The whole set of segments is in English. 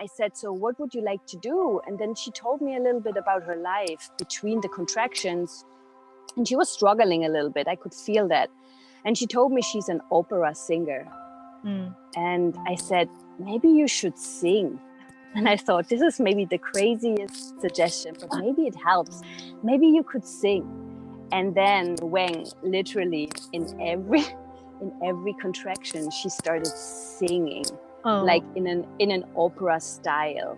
I said, so what would you like to do? And then she told me a little bit about her life between the contractions. And she was struggling a little bit. I could feel that. And she told me she's an opera singer. And I said, maybe you should sing. And I thought, this is maybe the craziest suggestion, but maybe it helps. Maybe you could sing. And then when literally in every contraction, she started singing, like in an opera style.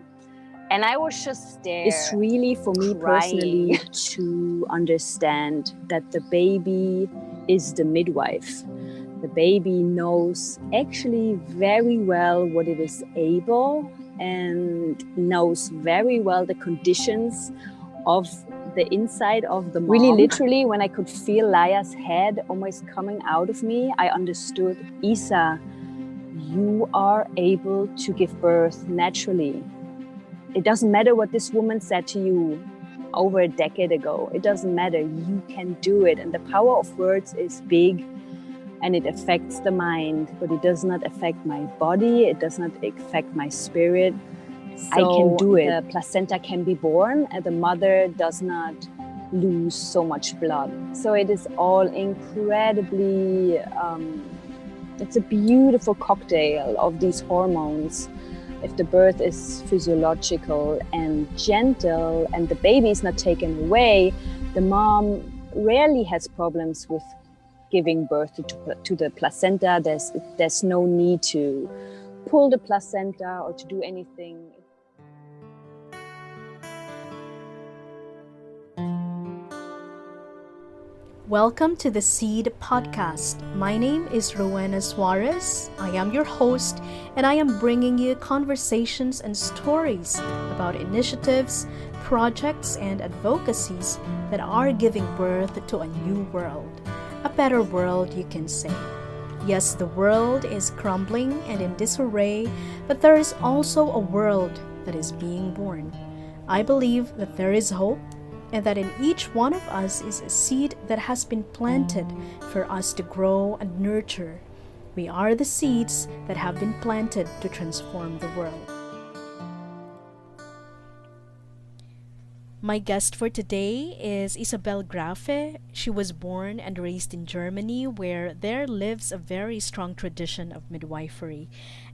And I was just there. It's really, for me personally, to understand that the baby is the midwife. The baby knows actually very well what it is able and knows very well the conditions of the inside of the mom. Really, literally, when I could feel Laya's head almost coming out of me, I understood, Isa, you are able to give birth naturally. It doesn't matter what this woman said to you over a decade ago. It doesn't matter. You can do it. And the power of words is big, and it affects the mind, but it does not affect my body. It does not affect my spirit. So I can do it. The placenta can be born, and the mother does not lose so much blood. So it is all incredibly, it's a beautiful cocktail of these hormones. If the birth is physiological and gentle and the baby is not taken away, the mom rarely has problems with giving birth to the placenta. There's no need to pull the placenta or to do anything. Welcome to the Seed Podcast. My name is Rowena Suarez. I am your host, and I am bringing you conversations and stories about initiatives, projects, and advocacies that are giving birth to a new world. A better world, you can say. Yes, the world is crumbling and in disarray, but there is also a world that is being born. I believe that there is hope, and that in each one of us is a seed that has been planted for us to grow and nurture. We are the seeds that have been planted to transform the world. My guest for today is Isabel Grafe. She was born and raised in Germany, where there lives a very strong tradition of midwifery.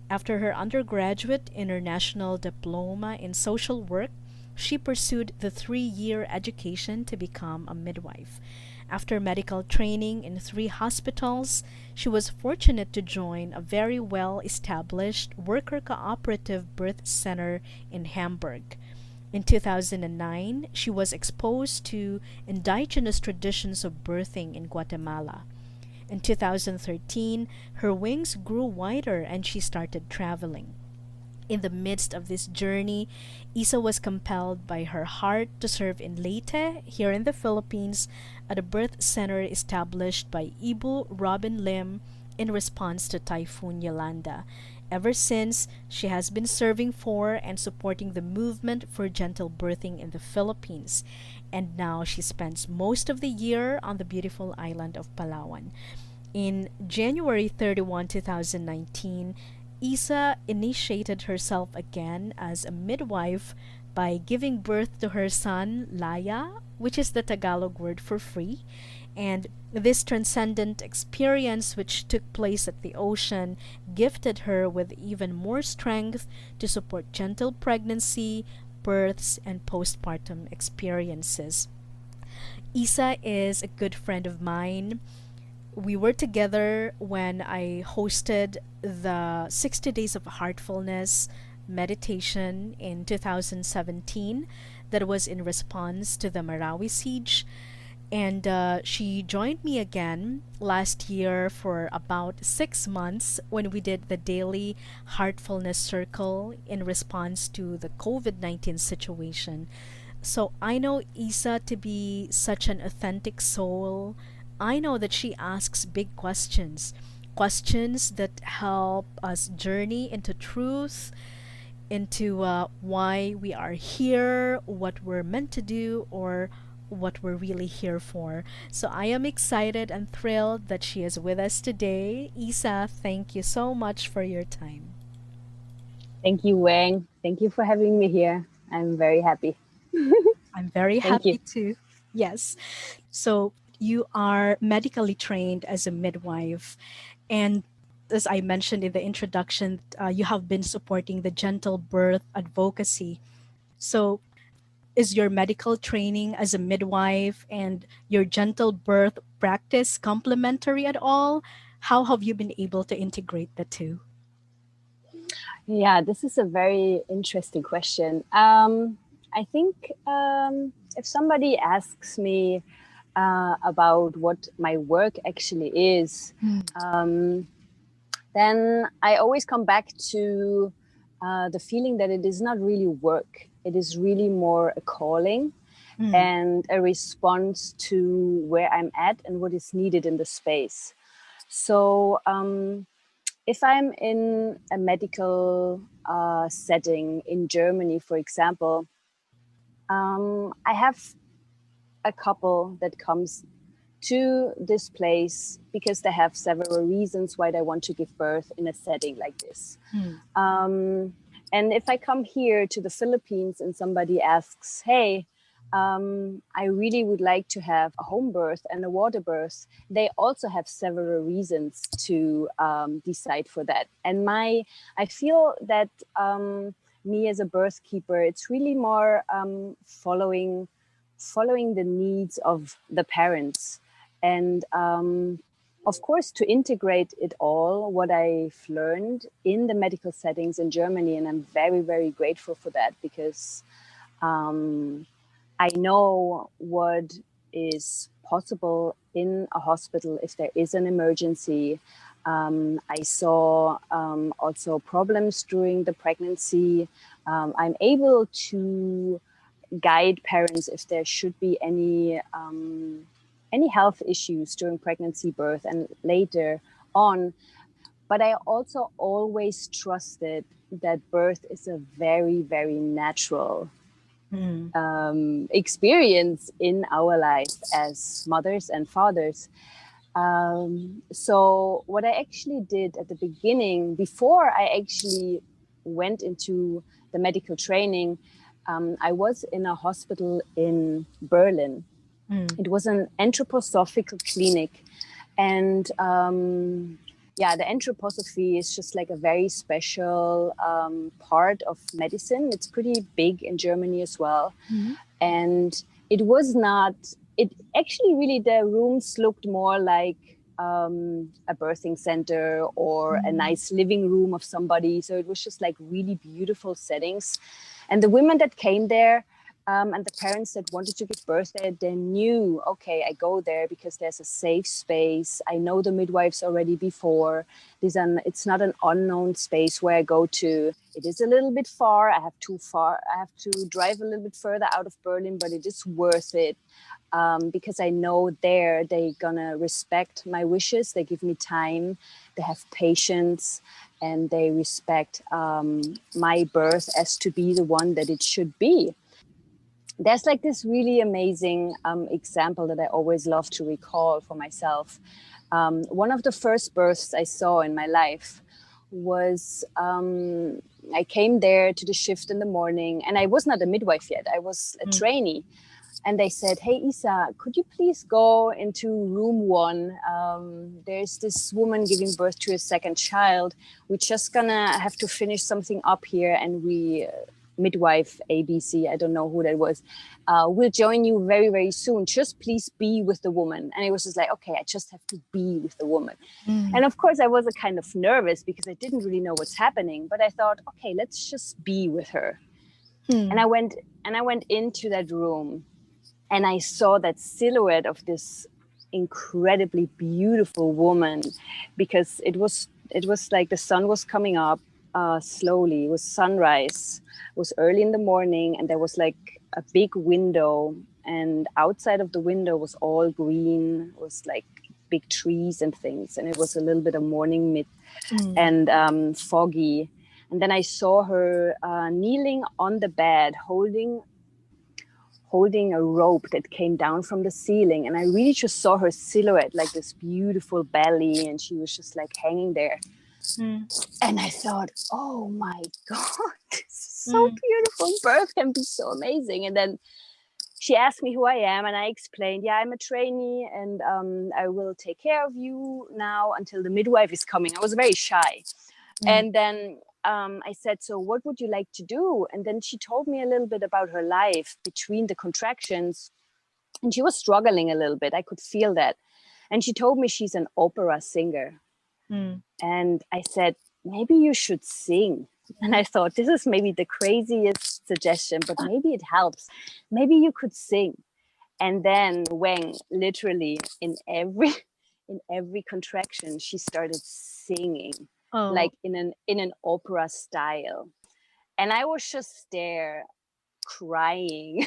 After her undergraduate international diploma in social work, she pursued the 3-year education to become a midwife. After medical training in 3 hospitals, she was fortunate to join a very well-established worker-cooperative birth center in Hamburg. In 2009, she was exposed to indigenous traditions of birthing in Guatemala. In 2013, her wings grew wider and she started traveling. In the midst of this journey, Isa was compelled by her heart to serve in Leyte, here in the Philippines, at a birth center established by Ibu Robin Lim in response to Typhoon Yolanda. Ever since, she has been serving for and supporting the movement for gentle birthing in the Philippines. And now she spends most of the year on the beautiful island of Palawan. In January 31, 2019, Isa initiated herself again as a midwife by giving birth to her son, Laya, which is the Tagalog word for free. And this transcendent experience, which took place at the ocean, gifted her with even more strength to support gentle pregnancy, births, and postpartum experiences. Isa is a good friend of mine. We were together when I hosted the 60 Days of Heartfulness meditation in 2017 that was in response to the Marawi siege. And she joined me again last year for about 6 months when we did the daily Heartfulness Circle in response to the COVID-19 situation. So I know Isa to be such an authentic soul. I know that she asks big questions, questions that help us journey into truth, into why we are here, what we're meant to do, or what we're really here for. So I am excited and thrilled that she is with us today. Isa, thank you so much for your time. Thank you, Wang. Thank you for having me here. I'm very happy. I'm very Thank you. happy too. Yes. So you are medically trained as a midwife. And as I mentioned in the introduction, you have been supporting the gentle birth advocacy. So is your medical training as a midwife and your gentle birth practice complementary at all? How have you been able to integrate the two? Yeah, this is a very interesting question. I think if somebody asks me about what my work actually is, Mm, um, then I always come back to the feeling that it is not really work. It is really more a calling mm, and a response to where I'm at and what is needed in the space. So if I'm in a medical setting in Germany, for example, I have a couple that comes to this place because they have several reasons why they want to give birth in a setting like this. mm, Um, and if I come here to the Philippines and somebody asks, hey, I really would like to have a home birth and a water birth, they also have several reasons to decide for that. And I feel that me as a birth keeper, it's really more following the needs of the parents and of course, to integrate it all, what I've learned in the medical settings in Germany, and I'm very, very grateful for that because I know what is possible in a hospital if there is an emergency. I saw also problems during the pregnancy. I'm able to guide parents if there should be any health issues during pregnancy, birth, and later on. But I also always trusted that birth is a very, very natural mm, experience in our life as mothers and fathers. So, what I actually did at the beginning, before I actually went into the medical training, I was in a hospital in Berlin. mm, It was an anthroposophical clinic. And yeah, the anthroposophy is just like a very special part of medicine. It's pretty big in Germany as well. mm, And it was not, it actually really, the rooms looked more like a birthing center or a mm, nice living room of somebody. So it was just like really beautiful settings. And the women that came there, and the parents that wanted to give birth there, they knew, okay, I go there because there's a safe space. I know the midwives already before. It's not an unknown space where I go to. It is a little bit far. I have to drive a little bit further out of Berlin, but it is worth it. Because I know there they're gonna respect my wishes. They give me time, they have patience, and they respect my birth as to be the one that it should be. There's like this really amazing example that I always love to recall for myself. One of the first births I saw in my life was I came there to the shift in the morning, and I was not a midwife yet. I was a mm, trainee. And they said, hey, Isa, could you please go into room one? There's this woman giving birth to a second child. We're just gonna have to finish something up here, and midwife ABC, I don't know who that was, will join you very, very soon. Just please be with the woman. And it was just like, okay, I just have to be with the woman. mm, And of course, I was a kind of nervous because I didn't really know what's happening. But I thought, okay, let's just be with her. And mm, I went into that room, and I saw that silhouette of this incredibly beautiful woman, because it was like the sun was coming up slowly. It was sunrise. It was early in the morning, and there was like a big window, and outside of the window was all green. It was like big trees and things, and it was a little bit of morning mid mm, and foggy. And then I saw her kneeling on the bed, holding a rope that came down from the ceiling. And I really just saw her silhouette, like this beautiful belly, and she was just like hanging there. Mm. And I thought, oh my God, this is so Mm. beautiful. Birth can be so amazing. And then she asked me who I am, and I explained, yeah, I'm a trainee, and I will take care of you now until the midwife is coming. I was very shy. Mm. And then I said, so what would you like to do? And then she told me a little bit about her life between the contractions. And she was struggling a little bit. I could feel that. And she told me she's an opera singer. Mm. And I said, maybe you should sing. And I thought, this is maybe the craziest suggestion, but maybe it helps. Maybe you could sing. And then when literally in every contraction, she started singing, Oh. like in an opera style. And I was just there crying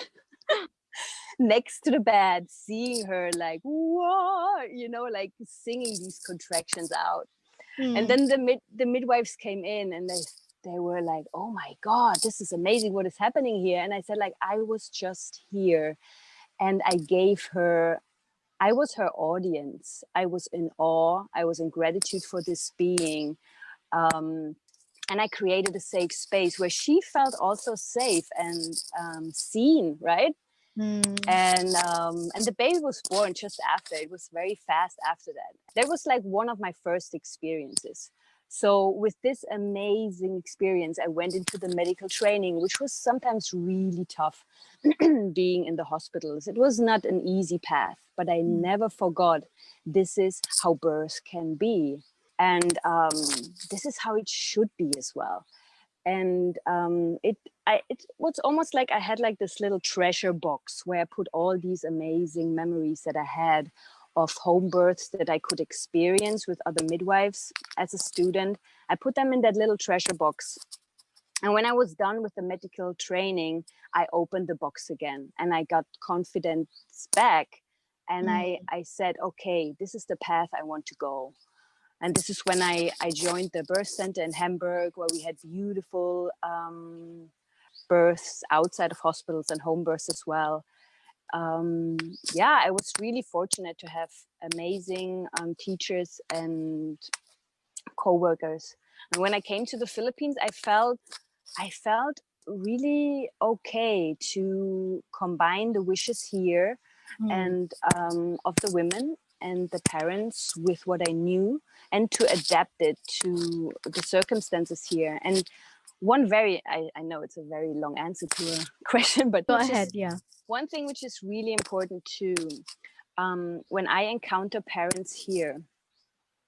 next to the bed, seeing her like, what, like singing these contractions out. And Mm. then the midwives came in, and they were like, oh my God, this is amazing. What is happening here? And I said, like, I was just here, and I was her audience. I was in awe. I was in gratitude for this being. And I created a safe space where she felt also safe and seen, right? Mm. And the baby was born just after. It was very fast after that. That was like one of my first experiences. So with this amazing experience, I went into the medical training, which was sometimes really tough. Being in the hospitals, it was not an easy path, but I never forgot, this is how birth can be, and this is how it should be as well. And it was almost like I had like this little treasure box where I put all these amazing memories that I had of home births that I could experience with other midwives as a student. I put them in that little treasure box. And when I was done with the medical training, I opened the box again and I got confidence back. And I said, okay, this is the path I want to go. And this is when I joined the birth center in Hamburg, where we had beautiful births outside of hospitals and home births as well. Yeah, I was really fortunate to have amazing teachers and co-workers. And when I came to the Philippines, I felt really okay to combine the wishes here Mm. and of the women and the parents with what I knew, and to adapt it to the circumstances here. And I know it's a very long answer to a question, but Go which ahead. is Yeah. one thing which is really important too. When I encounter parents here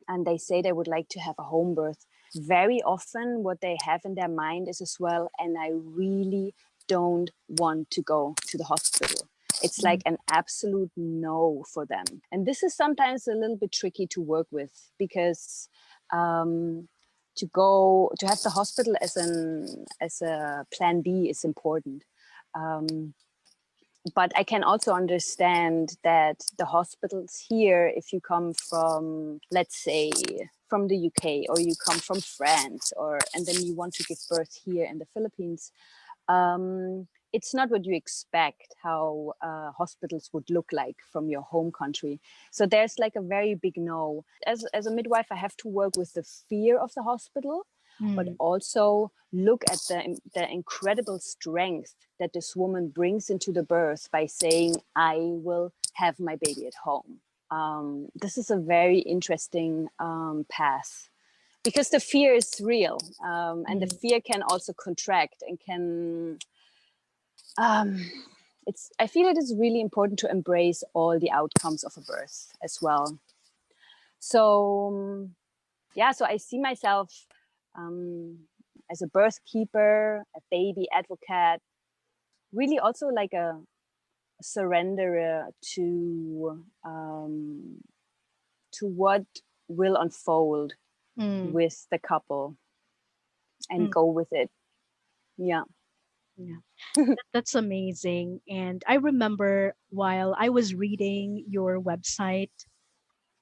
and they say they would like to have a home birth, very often what they have in their mind is as well, and I really don't want to go to the hospital. It's like an absolute no for them. And this is sometimes a little bit tricky to work with, because to have the hospital as a plan B is important. But I can also understand that the hospitals here, if you come from, let's say, from the UK, or you come from France, and then you want to give birth here in the Philippines, it's not what you expect how hospitals would look like from your home country. So there's like a very big no. As a midwife, I have to work with the fear of the hospital, but Mm. also look at the incredible strength that this woman brings into the birth by saying, I will have my baby at home. This is a very interesting path, because the fear is real, and the fear can also contract and can I feel it is really important to embrace all the outcomes of a birth as well. So yeah, so I see myself as a birth keeper, a baby advocate, really also like a surrenderer to what will unfold Mm. with the couple, and Mm. go with it. Yeah. Yeah. That's amazing. And I remember while I was reading your website,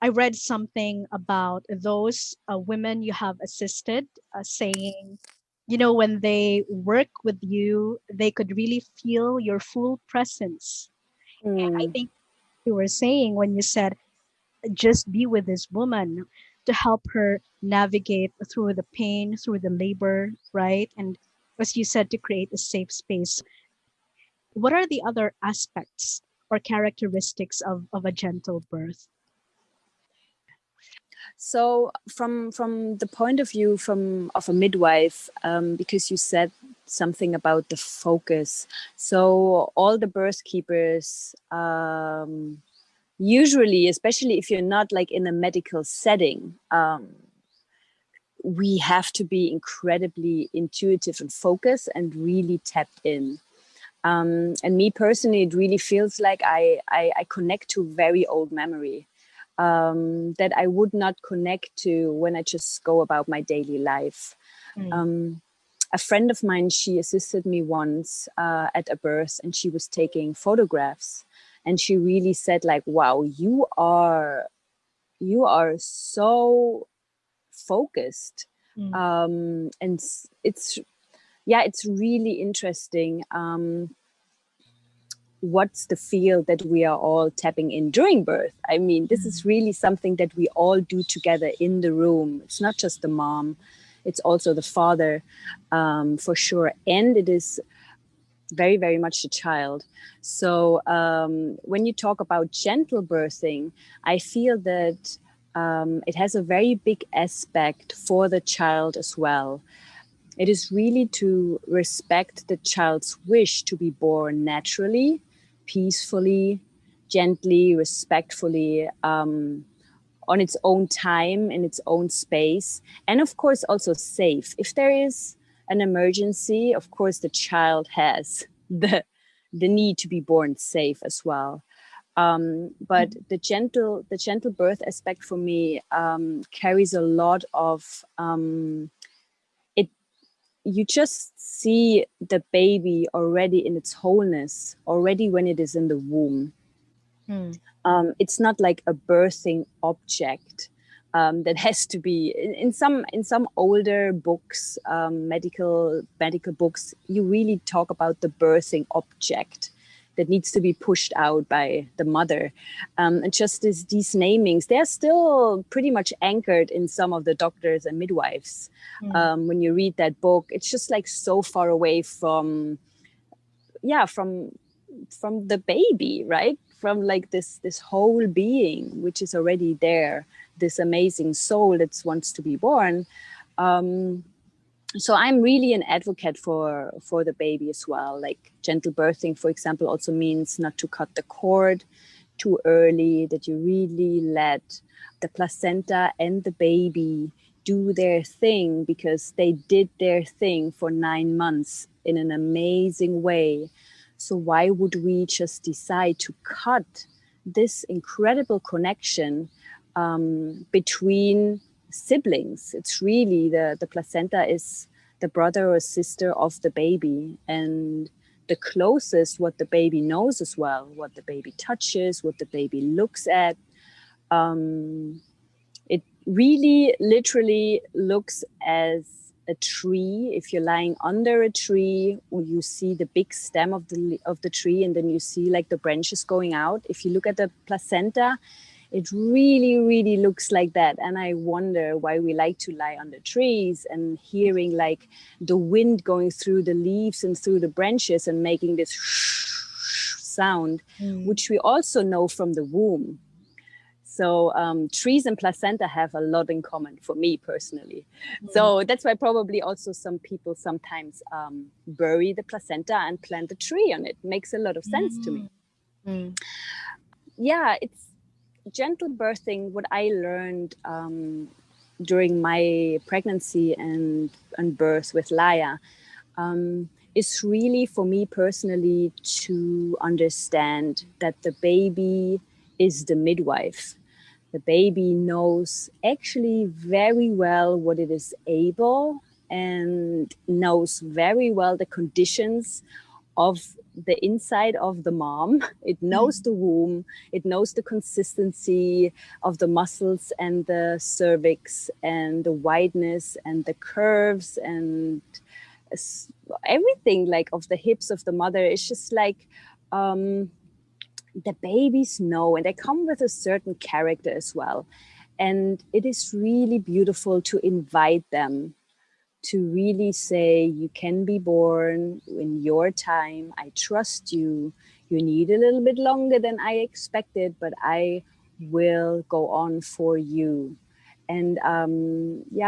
I read something about those women you have assisted, saying, when they work with you, they could really feel your full presence. And I Mm. think you were saying when you said, just be with this woman. to help her navigate through the pain, through the labor, right? And as you said, to create a safe space. What are the other aspects or characteristics of a gentle birth? So from the point of view of a midwife, because you said something about the focus. So all the birth keepers, usually, especially if you're not like in a medical setting, we have to be incredibly intuitive and focused and really tapped in. And me personally, it really feels like I connect to very old memory that I would not connect to when I just go about my daily life. A friend of mine, she assisted me once at a birth, and she was taking photographs, and she really said like, wow, you are so focused. And it's really interesting. What's the field that we are all tapping in during birth? I mean, this is really something that we all do together in the room. It's not just the mom, it's also the father, for sure. And it is very, very much the child. So when you talk about gentle birthing, I feel that it has a very big aspect for the child as well. It is really to respect the child's wish to be born naturally, peacefully, gently, respectfully, on its own time, in its own space, and of course also safe. If there is an emergency, of course the child has the need to be born safe as well. But the gentle birth aspect for me carries a lot of you just see the baby already in its wholeness, already when it is in the womb. It's not like a birthing object that has to be in some older books, medical books. You really talk about the birthing object that needs to be pushed out by the mother. And just these namings, they're still pretty much anchored in some of the doctors and midwives. When you read that book, it's just like so far away from the baby, right? From like this whole being, which is already there, this amazing soul that wants to be born. So I'm really an advocate for the baby as well. Like gentle birthing, for example, also means not to cut the cord too early, that you really let the placenta and the baby do their thing, because they did their thing for 9 months in an amazing way. So why would we just decide to cut this incredible connection between siblings? It's really the placenta is the brother or sister of the baby, and the closest what the baby knows as well, what the baby touches, what the baby looks at. It really literally looks as a tree. If you're lying under a tree, or you see the big stem of the tree, and then you see like the branches going out. If you look at the placenta, it really, really looks like that. And I wonder why we like to lie under trees and hearing like the wind going through the leaves and through the branches and making this sound, which we also know from the womb. So trees and placenta have a lot in common for me personally. So that's why probably also some people sometimes bury the placenta and plant a tree on it. Makes a lot of sense to me. Yeah, it's gentle birthing. What I learned during my pregnancy and birth with Laya is really for me personally to understand that the baby is the midwife. The baby knows actually very well what it is able, and knows very well the conditions of the inside of the mom. It knows the womb, it knows the consistency of the muscles and the cervix and the wideness and the curves and everything like of the hips of the mother. It's just like the babies know, and they come with a certain character as well. And it is really beautiful to invite them to really say, you can be born in your time. I trust you. You need a little bit longer than I expected, but I will go on for you. And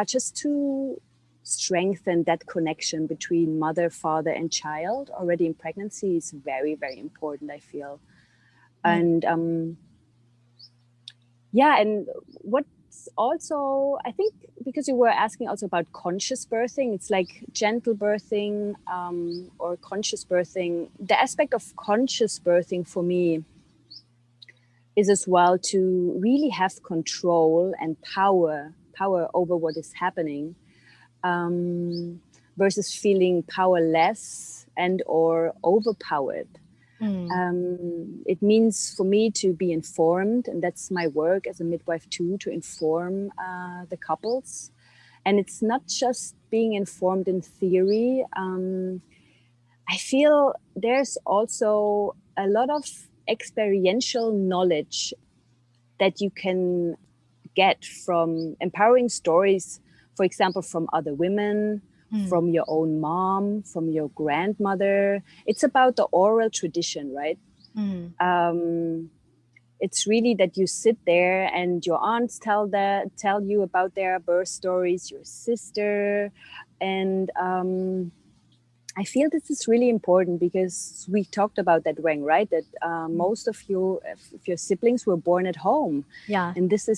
just to strengthen that connection between mother, father, and child already in pregnancy is very, very important, I feel. And and what's also, I think, because you were asking also about conscious birthing, it's like gentle birthing or conscious birthing. The aspect of conscious birthing for me is as well to really have control and power over what is happening, versus feeling powerless and or overpowered. It means for me to be informed, and that's my work as a midwife too, to inform the couples. And it's not just being informed in theory. I feel there's also a lot of experiential knowledge that you can get from empowering stories, for example, from other women, from your own mom, from your grandmother. It's about the oral tradition, right? It's really that you sit there and your aunts tell you about their birth stories, your sister. And I feel this is really important because we talked about that, Wang, right? That most of your siblings were born at home. Yeah. And this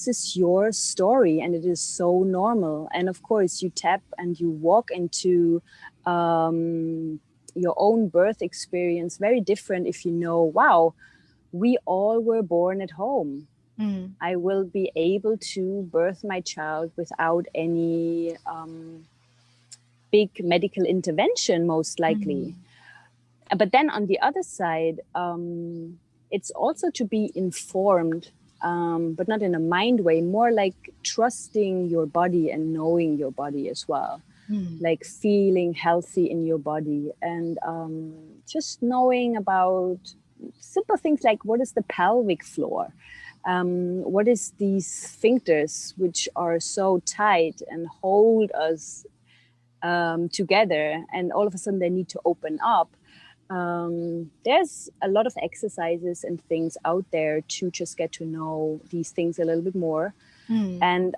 is your story, and it is so normal. And of course, you tap and you walk into your own birth experience very different if you know, wow, we all were born at home. I will be able to birth my child without any big medical intervention, most likely. But then on the other side, it's also to be informed, but not in a mind way, more like trusting your body and knowing your body as well. Like feeling healthy in your body, and just knowing about simple things like what is the pelvic floor, what is these sphincters which are so tight and hold us together, and all of a sudden they need to open up. There's a lot of exercises and things out there to just get to know these things a little bit more. And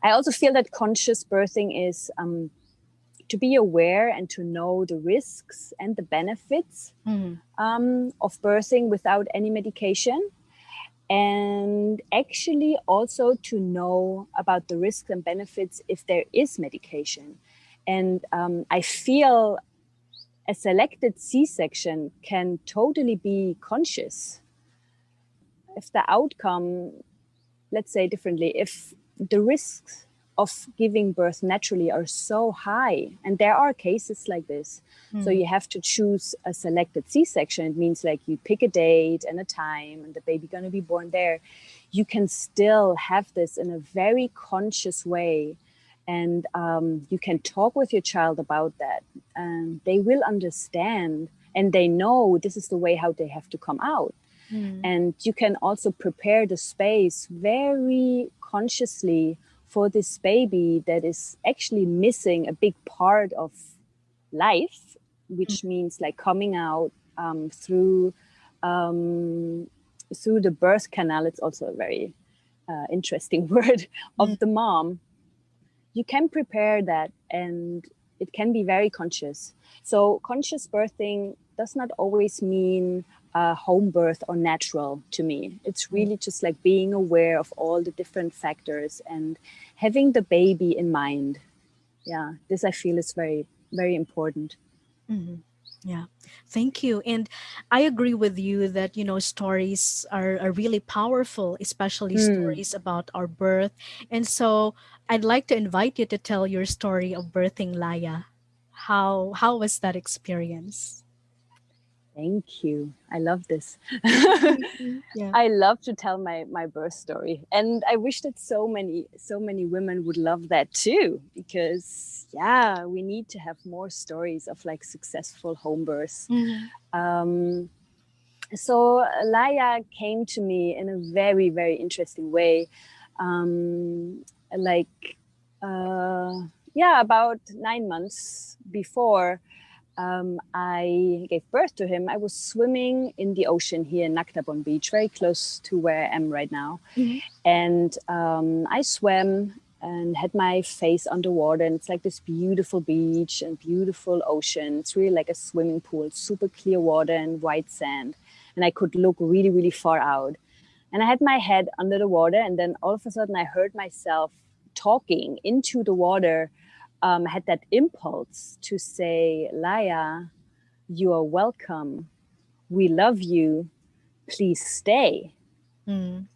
I also feel that conscious birthing is to be aware and to know the risks and the benefits of birthing without any medication. And actually also to know about the risks and benefits if there is medication. And I feel a selected C-section can totally be conscious. If the outcome, let's say differently, if the risks of giving birth naturally are so high, and there are cases like this, so you have to choose a selected C-section. It means like you pick a date and a time and the baby going to be born there. You can still have this in a very conscious way, and you can talk with your child about that, and they will understand, and they know this is the way how they have to come out. And you can also prepare the space very consciously for this baby that is actually missing a big part of life, which means like coming out through the birth canal. It's also a very interesting word of the mom. You can prepare that, and it can be very conscious. So conscious birthing does not always mean home birth or natural to me. It's really just like being aware of all the different factors and having the baby in mind. Yeah, this I feel is very, very important. Yeah, thank you. And I agree with you that, stories are really powerful, especially stories about our birth. And so I'd like to invite you to tell your story of birthing Laya. How was that experience? Thank you. I love this. Yeah. I love to tell my birth story. And I wish that so many women would love that too, because yeah, we need to have more stories of like successful home births. So Laya came to me in a very, very interesting way. Like, about 9 months before I gave birth to him, I was swimming in the ocean here in Naktabon Beach, very close to where I am right now. Mm-hmm. And I swam and had my face underwater, and it's like this beautiful beach and beautiful ocean. It's really like a swimming pool, super clear water and white sand. And I could look really, really far out. And I had my head under the water, and then all of a sudden I heard myself talking into the water. I had that impulse to say, Laya, you are welcome. We love you. Please stay. Mm.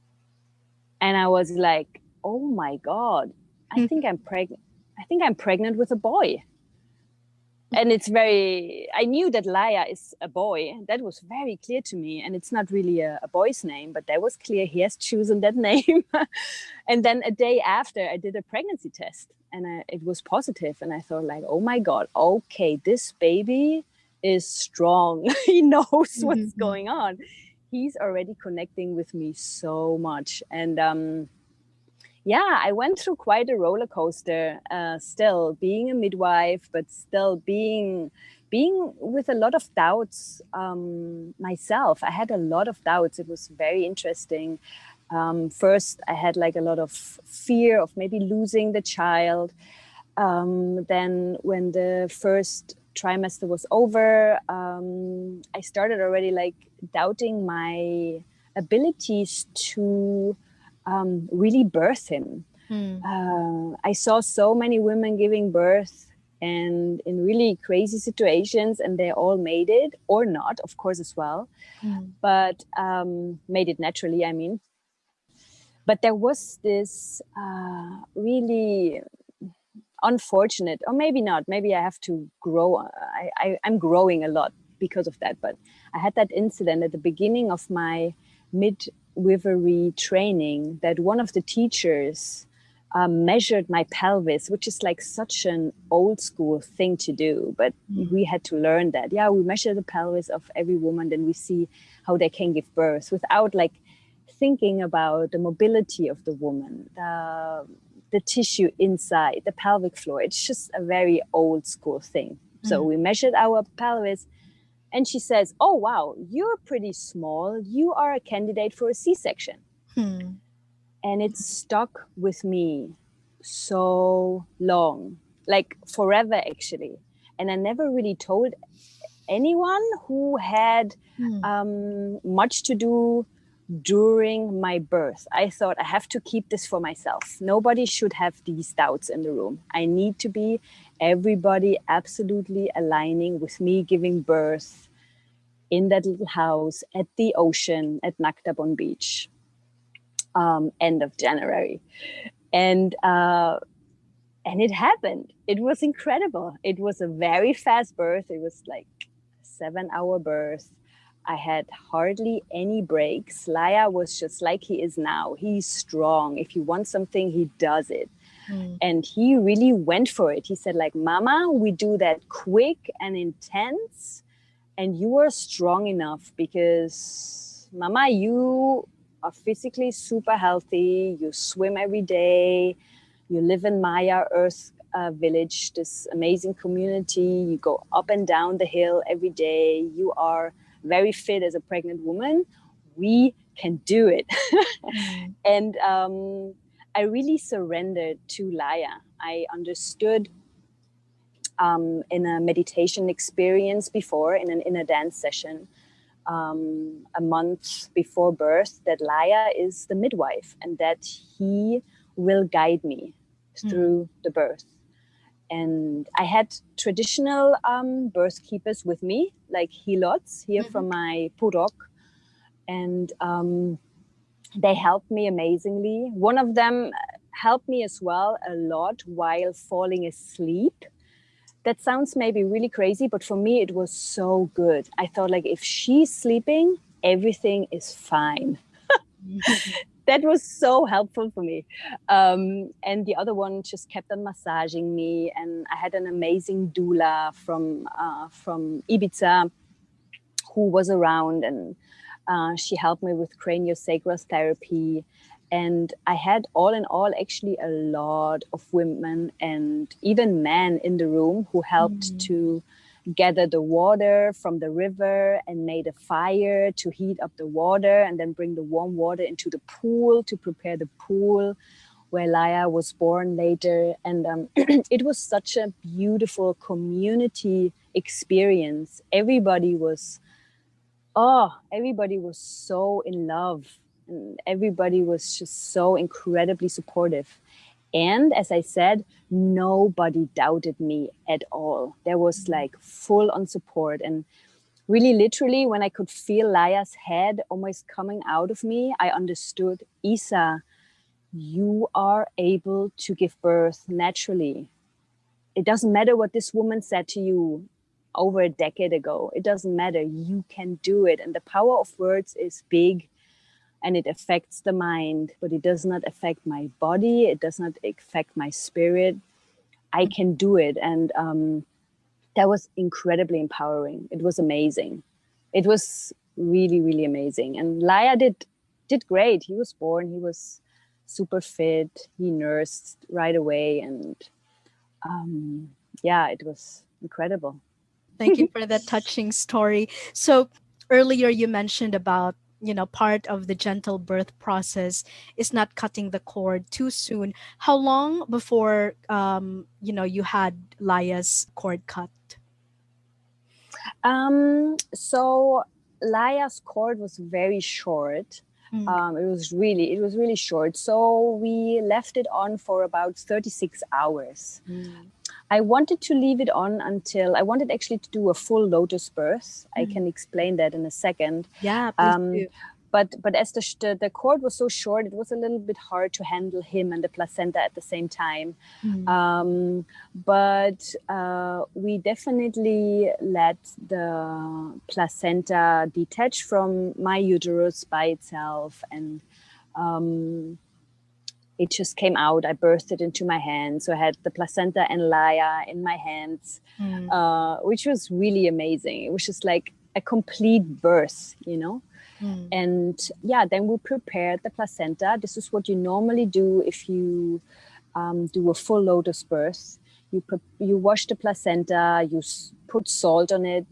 And I was like, oh my God, I think I'm pregnant. I think I'm pregnant with a boy. And I knew that Laya is a boy. That was very clear to me. And it's not really a boy's name, but that was clear. He has chosen that name. And then a day after, I did a pregnancy test, and it was positive. And I thought, like, oh my God, okay, this baby is strong. He knows what's going on. He's already connecting with me so much. And I went through quite a roller coaster, still being a midwife, but still being with a lot of doubts myself. I had a lot of doubts. It was very interesting. First, I had like a lot of fear of maybe losing the child. Then when the first trimester was over, I started already like doubting my abilities to really birth him. I saw so many women giving birth and in really crazy situations, and they all made it, or not, of course, as well, but made it naturally, I mean. But there was this really unfortunate, or maybe not, maybe I have to grow. I'm growing a lot because of that. But I had that incident at the beginning of my midwifery training that one of the teachers measured my pelvis, which is like such an old school thing to do. But we had to learn that. Yeah, we measure the pelvis of every woman, then we see how they can give birth without like thinking about the mobility of the woman, the tissue inside, the pelvic floor. It's just a very old school thing. So we measured our pelvis, and she says, oh, wow, you're pretty small. You are a candidate for a C-section. And it stuck with me so long, like forever, actually. And I never really told anyone who had much to do during my birth. I thought I have to keep this for myself. Nobody should have these doubts in the room. I need to be everybody absolutely aligning with me giving birth in that little house at the ocean at Naktabon Beach, end of January. And it happened. It was incredible. It was a very fast birth. It was like a 7-hour birth. I had hardly any breaks. Laya was just like he is now. He's strong. If he wants something, he does it. And he really went for it. He said, like, Mama, we do that quick and intense. And you are strong enough because, Mama, you are physically super healthy. You swim every day. You live in Maya Earth Village, this amazing community. You go up and down the hill every day. You are very fit as a pregnant woman. We can do it. And I really surrendered to Laya. I understood in a meditation experience before, in a dance session, a month before birth, that Laya is the midwife and that he will guide me through the birth. And I had traditional birth keepers with me, like helots here from my purok. And they helped me amazingly. One of them helped me as well a lot while falling asleep. That sounds maybe really crazy, but for me, it was so good. I thought, like, if she's sleeping, everything is fine. That was so helpful for me. And the other one just kept on massaging me. And I had an amazing doula from Ibiza who was around. And She helped me with craniosacral therapy. And I had all in all actually a lot of women and even men in the room who helped to gather the water from the river and made a fire to heat up the water and then bring the warm water into the pool to prepare the pool where Laya was born later. And it was such a beautiful community experience. Everybody was so in love, and everybody was just so incredibly supportive. And as I said, nobody doubted me at all. There was like full on support. And really, literally, when I could feel Laya's head almost coming out of me, I understood, Isa, you are able to give birth naturally. It doesn't matter what this woman said to you over a decade ago. It doesn't matter. You can do it. And the power of words is big, and it affects the mind, but it does not affect my body. It does not affect my spirit. I can do it. And that was incredibly empowering. It was amazing. It was really, really amazing. And Laya did great. He was born. He was super fit. He nursed right away. And yeah, it was incredible. Thank you for that touching story. So earlier you mentioned about, part of the gentle birth process is not cutting the cord too soon. How long before, you had Laya's cord cut? So Laya's cord was very short. It was really short. So we left it on for about 36 hours. I wanted to leave it on until I wanted actually to do a full lotus birth. I can explain that in a second. Yeah, please do. But as the cord was so short, it was a little bit hard to handle him and the placenta at the same time. But we definitely let the placenta detach from my uterus by itself, and it just came out. I birthed it into my hand. So I had the placenta and Laya in my hands, which was really amazing. It was just like a complete birth, And yeah, then we prepared the placenta. This is what you normally do if you do a full lotus birth. You wash the placenta, you put salt on it,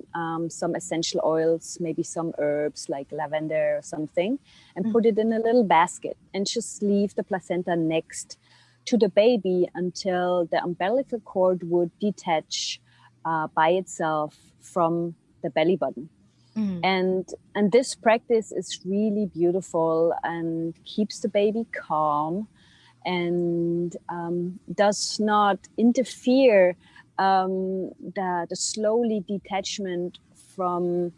some essential oils, maybe some herbs like lavender or something, and put it in a little basket and just leave the placenta next to the baby until the umbilical cord would detach by itself from the belly button. And this practice is really beautiful and keeps the baby calm and does not interfere the slowly detachment from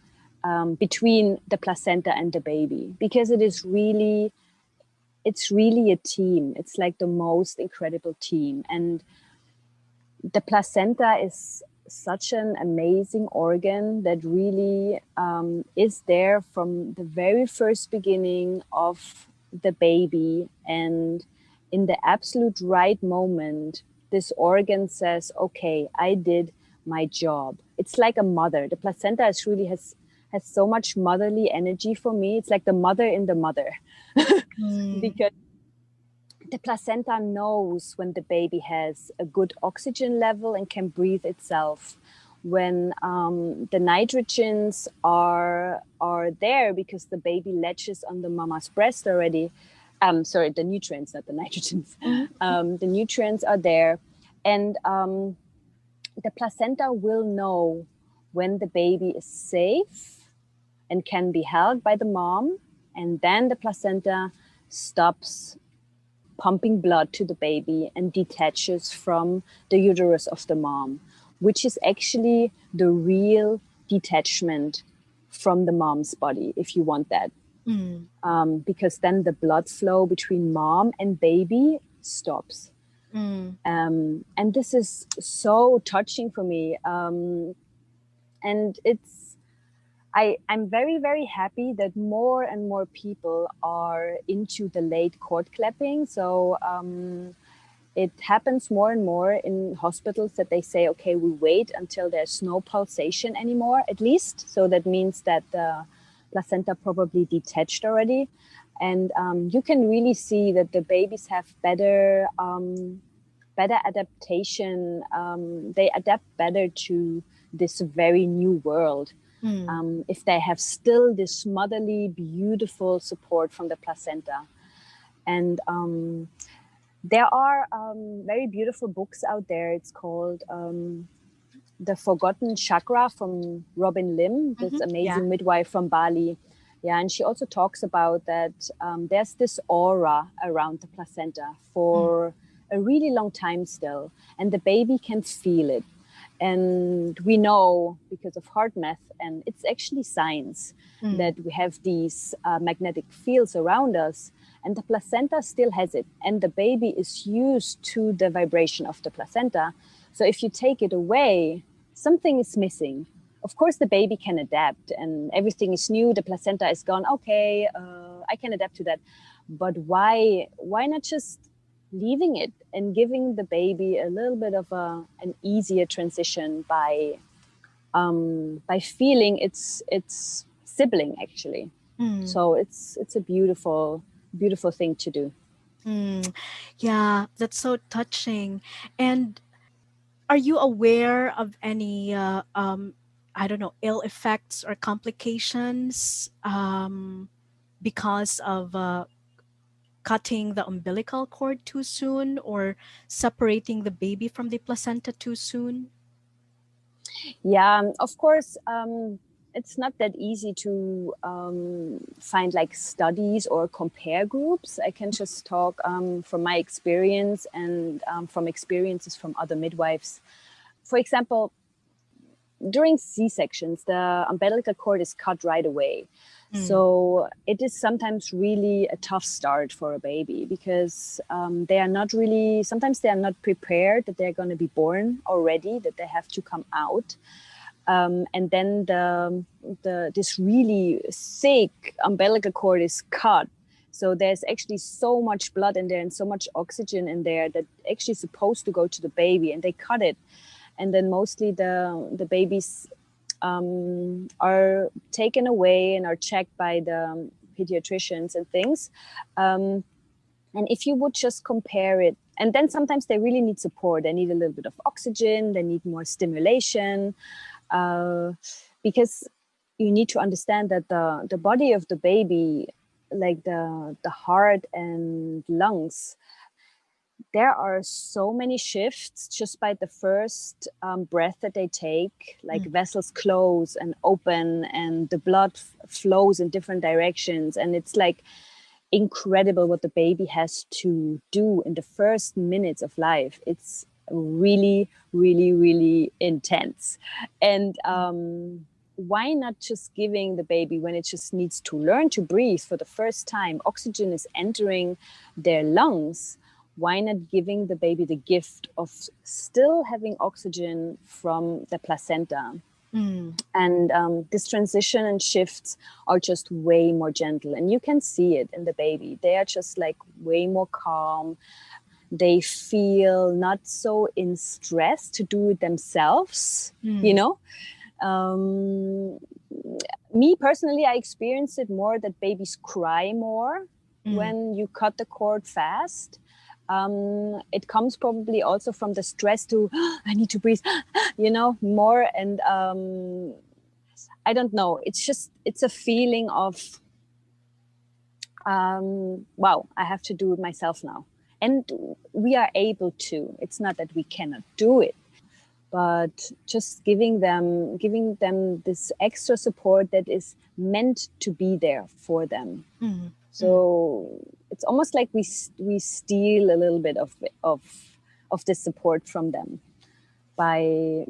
between the placenta and the baby, because it's really a team. It's like the most incredible team. And the placenta is such an amazing organ that really is there from the very first beginning of the baby, and in the absolute right moment, this organ says, okay, I did my job. It's like a mother. The placenta has so much motherly energy for me. It's like the mother in the mother. Because the placenta knows when the baby has a good oxygen level and can breathe itself, when the nitrogens are there because the baby latches on the mama's breast already. Sorry, the nutrients, not the nitrogens. The nutrients are there. And the placenta will know when the baby is safe and can be held by the mom. And then the placenta stops pumping blood to the baby and detaches from the uterus of the mom, which is actually the real detachment from the mom's body, if you want that. Because then the blood flow between mom and baby stops. And this is so touching for me. And I'm very, very happy that more and more people are into the late cord clapping. So it happens more and more in hospitals that they say, okay, we wait until there's no pulsation anymore, at least. So that means that the placenta probably detached already. And you can really see that the babies have better adaptation. They adapt better to this very new world. If they have still this motherly, beautiful support from the placenta. And there are very beautiful books out there. It's called The Forgotten Chakra from Robin Lim, this amazing midwife from Bali. Yeah, and she also talks about that there's this aura around the placenta for a really long time still, and the baby can feel it. And we know because of heart math, and it's actually science, that we have these magnetic fields around us, and the placenta still has it. And the baby is used to the vibration of the placenta. So if you take it away, something is missing. Of course, the baby can adapt and everything is new. The placenta is gone. Okay, I can adapt to that. But why not just leaving it and giving the baby a little bit of an easier transition by feeling its sibling actually. So it's a beautiful thing to do. Yeah, that's so touching. And are you aware of any I don't know, ill effects or complications because of cutting the umbilical cord too soon or separating the baby from the placenta too soon? Yeah, of course, it's not that easy to find like studies or compare groups. I can just talk from my experience and from experiences from other midwives. For example, during C-sections, the umbilical cord is cut right away. So it is sometimes really a tough start for a baby because they are not really, sometimes they are not prepared that they're going to be born already, that they have to come out. And then this really thick umbilical cord is cut. So there's actually so much blood in there and so much oxygen in there that actually supposed to go to the baby, and they cut it. And then mostly the babies are taken away and are checked by the pediatricians and things. And if you would just compare it, and then sometimes they really need support. They need a little bit of oxygen. They need more stimulation because you need to understand that the body of the baby, like the heart and lungs, there are so many shifts just by the first breath that they take, like vessels close and open and the blood flows in different directions. And it's like incredible what the baby has to do in the first minutes of life. It's really, really, really intense. And why not just giving the baby, when it just needs to learn to breathe for the first time, oxygen is entering their lungs, why not giving the baby the gift of still having oxygen from the placenta? And this transition and shifts are just way more gentle. And you can see it in the baby. They are just like way more calm. They feel not so in stress to do it themselves, you know? Me personally, I experience it more that babies cry more when you cut the cord fast. It comes probably also from the stress to, I need to breathe, more. And I don't know. It's a feeling of, wow, I have to do it myself now. And we are able to. It's not that we cannot do it, but just giving them this extra support that is meant to be there for them. So it's almost like we steal a little bit of this support from them by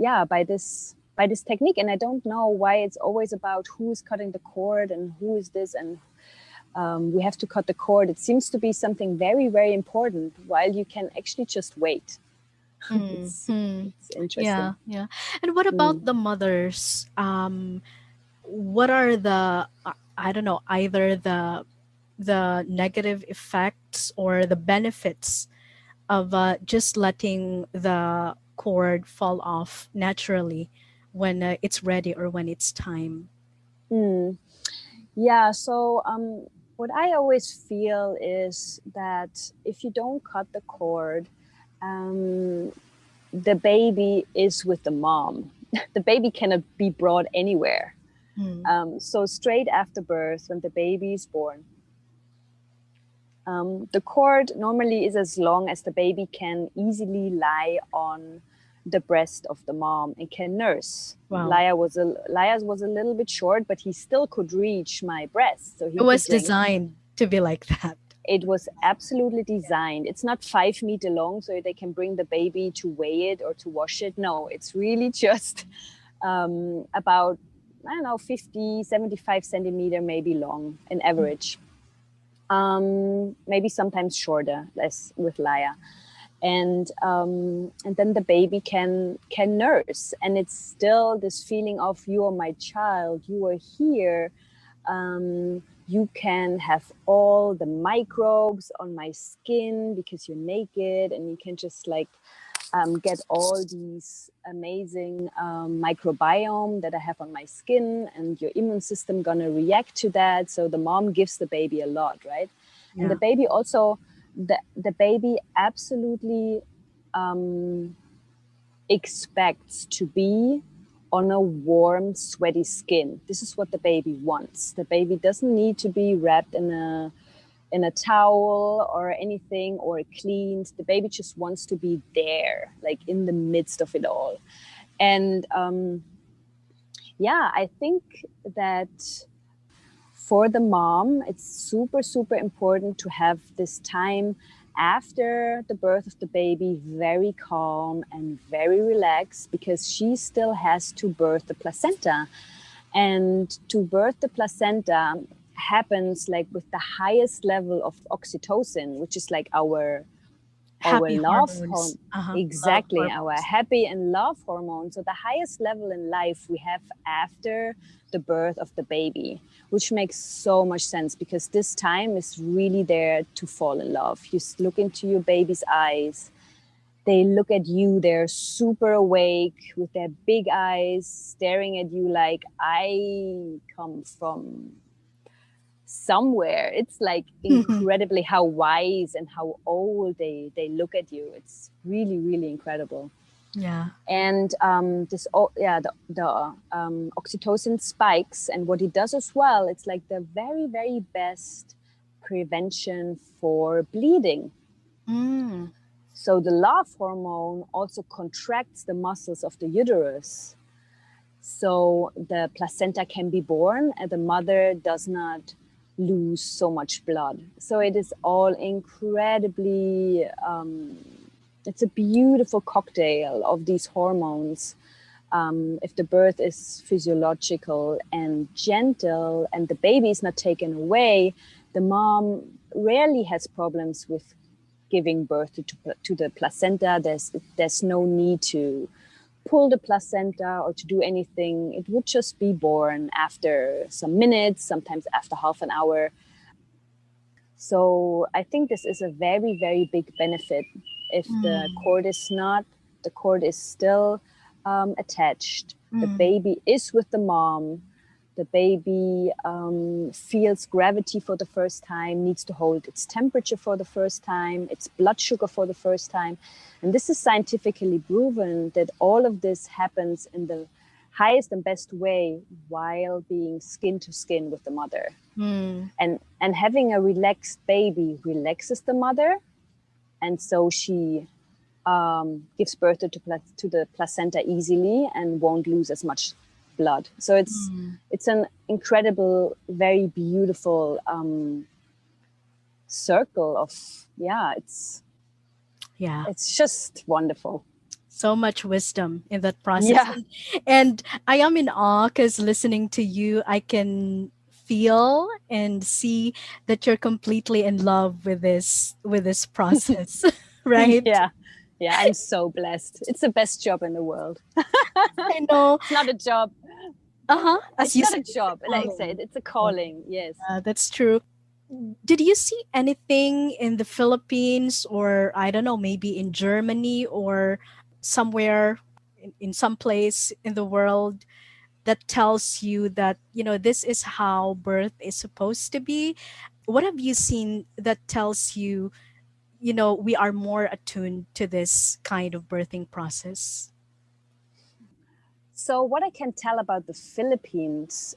this technique. And I don't know why it's always about who's cutting the cord and who is this, and we have to cut the cord. It seems to be something very, very important, while you can actually just wait. It's interesting. Yeah. And what about the mothers? What are the I don't know, either the negative effects or the benefits of just letting the cord fall off naturally when it's ready or when it's time? Yeah, so what I always feel is that if you don't cut the cord, um, the baby is with the mom. The baby cannot be brought anywhere. Mm. So straight after birth, when the baby is born, the cord normally is as long as the baby can easily lie on the breast of the mom and can nurse. Wow. Laya's was a little bit short, but he still could reach my breast, so It he could was drink. designed to be like that. It was absolutely designed. It's not 5 meter long, so they can bring the baby to weigh it or to wash it. No, it's really just about, I don't know, 50, 75 centimeter maybe long in average. Maybe sometimes shorter, less with Laya. And then the baby can nurse, and it's still this feeling of, you are my child, you are here. You can have all the microbes on my skin because you're naked, and you can just like get all these amazing microbiome that I have on my skin, and your immune system gonna react to that. So the mom gives the baby a lot, right? And the Yeah. baby also, the baby absolutely expects to be on a warm, sweaty skin. This is what the baby wants. The baby doesn't need to be wrapped in a towel or anything, or cleaned. The baby just wants to be there, like in the midst of it all. And yeah, I think that for the mom, it's super, super important to have this time after the birth of the baby very calm and very relaxed, because she still has to birth the placenta. And to birth the placenta happens like with the highest level of oxytocin, which is like our Happy love hormones. hormone. Love Exactly, our hormones. happy and love hormone. So the highest level in life we have after the birth of the baby, which makes so much sense, because this time is really there to fall in love. You look into your baby's eyes, they look at you, they're super awake with their big eyes staring at you like, I come from somewhere. It's like incredibly how wise and how old they look at you. It's really, really incredible. Yeah. And the oxytocin spikes, and what it does as well, it's like the very, very best prevention for bleeding. Mm. So the love hormone also contracts the muscles of the uterus, so the placenta can be born and the mother does not lose so much blood. So it is all incredibly, it's a beautiful cocktail of these hormones. If the birth is physiological and gentle and the baby is not taken away, the mom rarely has problems with giving birth to the placenta. There's no need to pull the placenta or to do anything. It would just be born after some minutes, sometimes after half an hour. So I think this is a very, very big benefit. If the Mm. cord is not, the cord is still attached. The Mm. baby is with the mom. The baby feels gravity for the first time, needs to hold its temperature for the first time, its blood sugar for the first time. And this is scientifically proven that all of this happens in the highest and best way while being skin to skin with the mother. Mm. And having a relaxed baby relaxes the mother, and so she gives birth to the placenta easily and won't lose as much blood. So Mm. it's an incredible, very beautiful circle of, yeah, Yeah. it's just wonderful. So much wisdom in that process. Yeah. And I am in awe because listening to you, I can feel and see that you're completely in love with this process, right? Yeah. Yeah, I'm so blessed. It's the best job in the world. I know. It's not a job. Uh-huh. As It's you not a said, it's a job. Like I said, calling. it's a calling. Yes. That's true. Did you see anything in the Philippines, or I don't know, maybe in Germany or somewhere in some place in the world that tells you that, this is how birth is supposed to be? What have you seen that tells you, we are more attuned to this kind of birthing process? So what I can tell about the Philippines,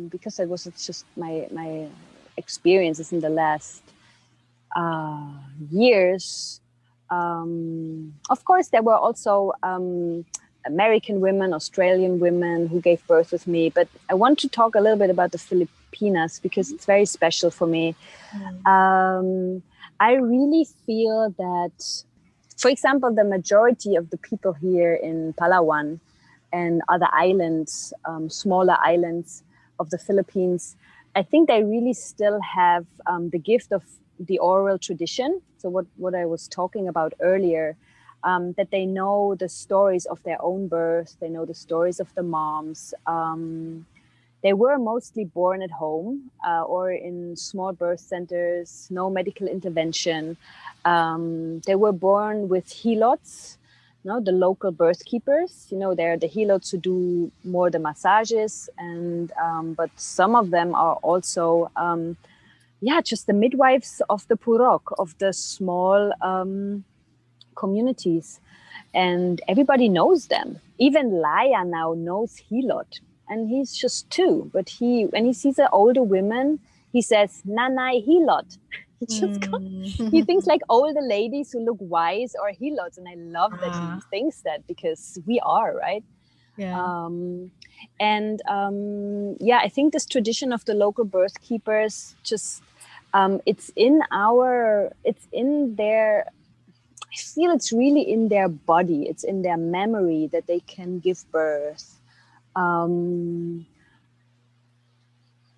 because it was just my experiences in the last years. Of course, there were also American women, Australian women who gave birth with me, but I want to talk a little bit about the Filipinas because it's very special for me. I really feel that, for example, the majority of the people here in Palawan and other islands, smaller islands of the Philippines, I think they really still have the gift of the oral tradition. So what I was talking about earlier, that they know the stories of their own birth, they know the stories of the moms. They were mostly born at home or in small birth centers, no medical intervention. They were born with helots, the local birth keepers. They're the helots who do more the massages, and but some of them are also, just the midwives of the purok, of the small communities. And everybody knows them. Even Laya now knows Hilot, and he's just 2. But when he sees an older woman, he says Nanay Hilot. He thinks like older ladies who look wise are Hilots, and I love that he thinks that, because we are, right? Yeah. I think this tradition of the local birth keepers, just it's in their, I feel it's really in their body, it's in their memory that they can give birth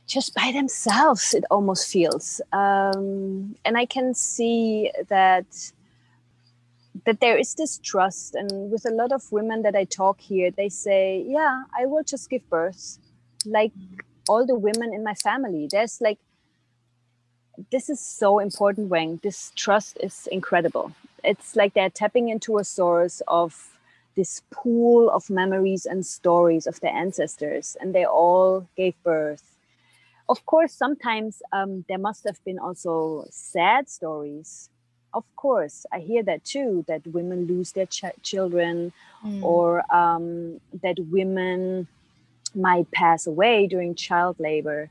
just by themselves, it almost feels. And I can see that there is this trust. And with a lot of women that I talk here, they say, yeah, I will just give birth like all the women in my family. There's like, this is so important, Wang. This trust is incredible. It's like they're tapping into a source of this pool of memories and stories of their ancestors, and they all gave birth. Of course, sometimes there must have been also sad stories. Of course, I hear that too, that women lose their children, or that women might pass away during child labor.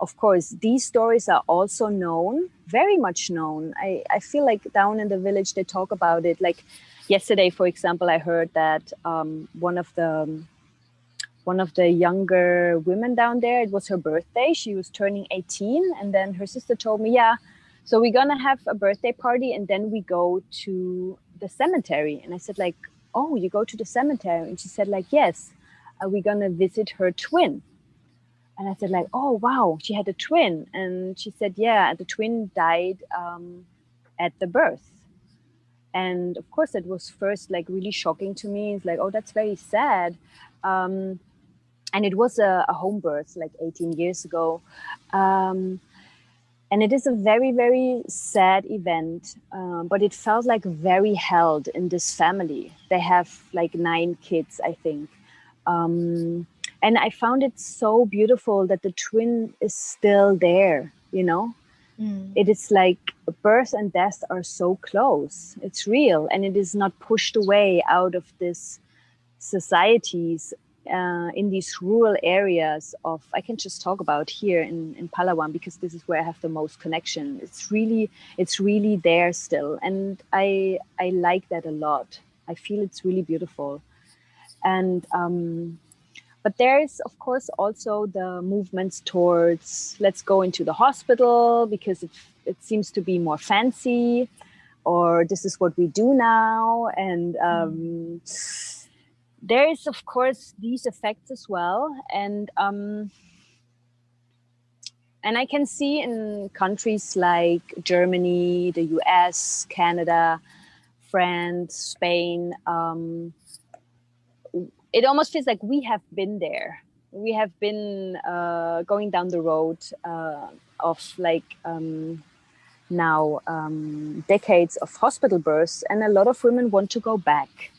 Of course, these stories are also known, very much known. I feel like down in the village, they talk about it. Like yesterday, for example, I heard that one of the younger women down there, it was her birthday. She was turning 18. And then her sister told me, yeah, so we're going to have a birthday party and then we go to the cemetery. And I said like, oh, you go to the cemetery? And she said like, yes, we're going to visit her twin. And I said like, oh, wow, she had a twin. And she said, yeah, the twin died at the birth. And of course, it was first like really shocking to me. It's like, oh, that's very sad. And it was a home birth like 18 years ago. And it is a very, very sad event, but it felt like very held in this family. They have like 9 kids, I think. And I found it so beautiful that the twin is still there, It is like birth and death are so close. It's real, and it is not pushed away out of this societies in these rural areas of, I can just talk about here in Palawan, because this is where I have the most connection. It's really there still. And I like that a lot. I feel it's really beautiful. And, but there is, of course, also the movements towards, let's go into the hospital because it seems to be more fancy, or this is what we do now. And there is, of course, these effects as well. And I can see in countries like Germany, the US, Canada, France, Spain, it almost feels like we have been there. We have been going down the road of like now decades of hospital births, and a lot of women want to go back.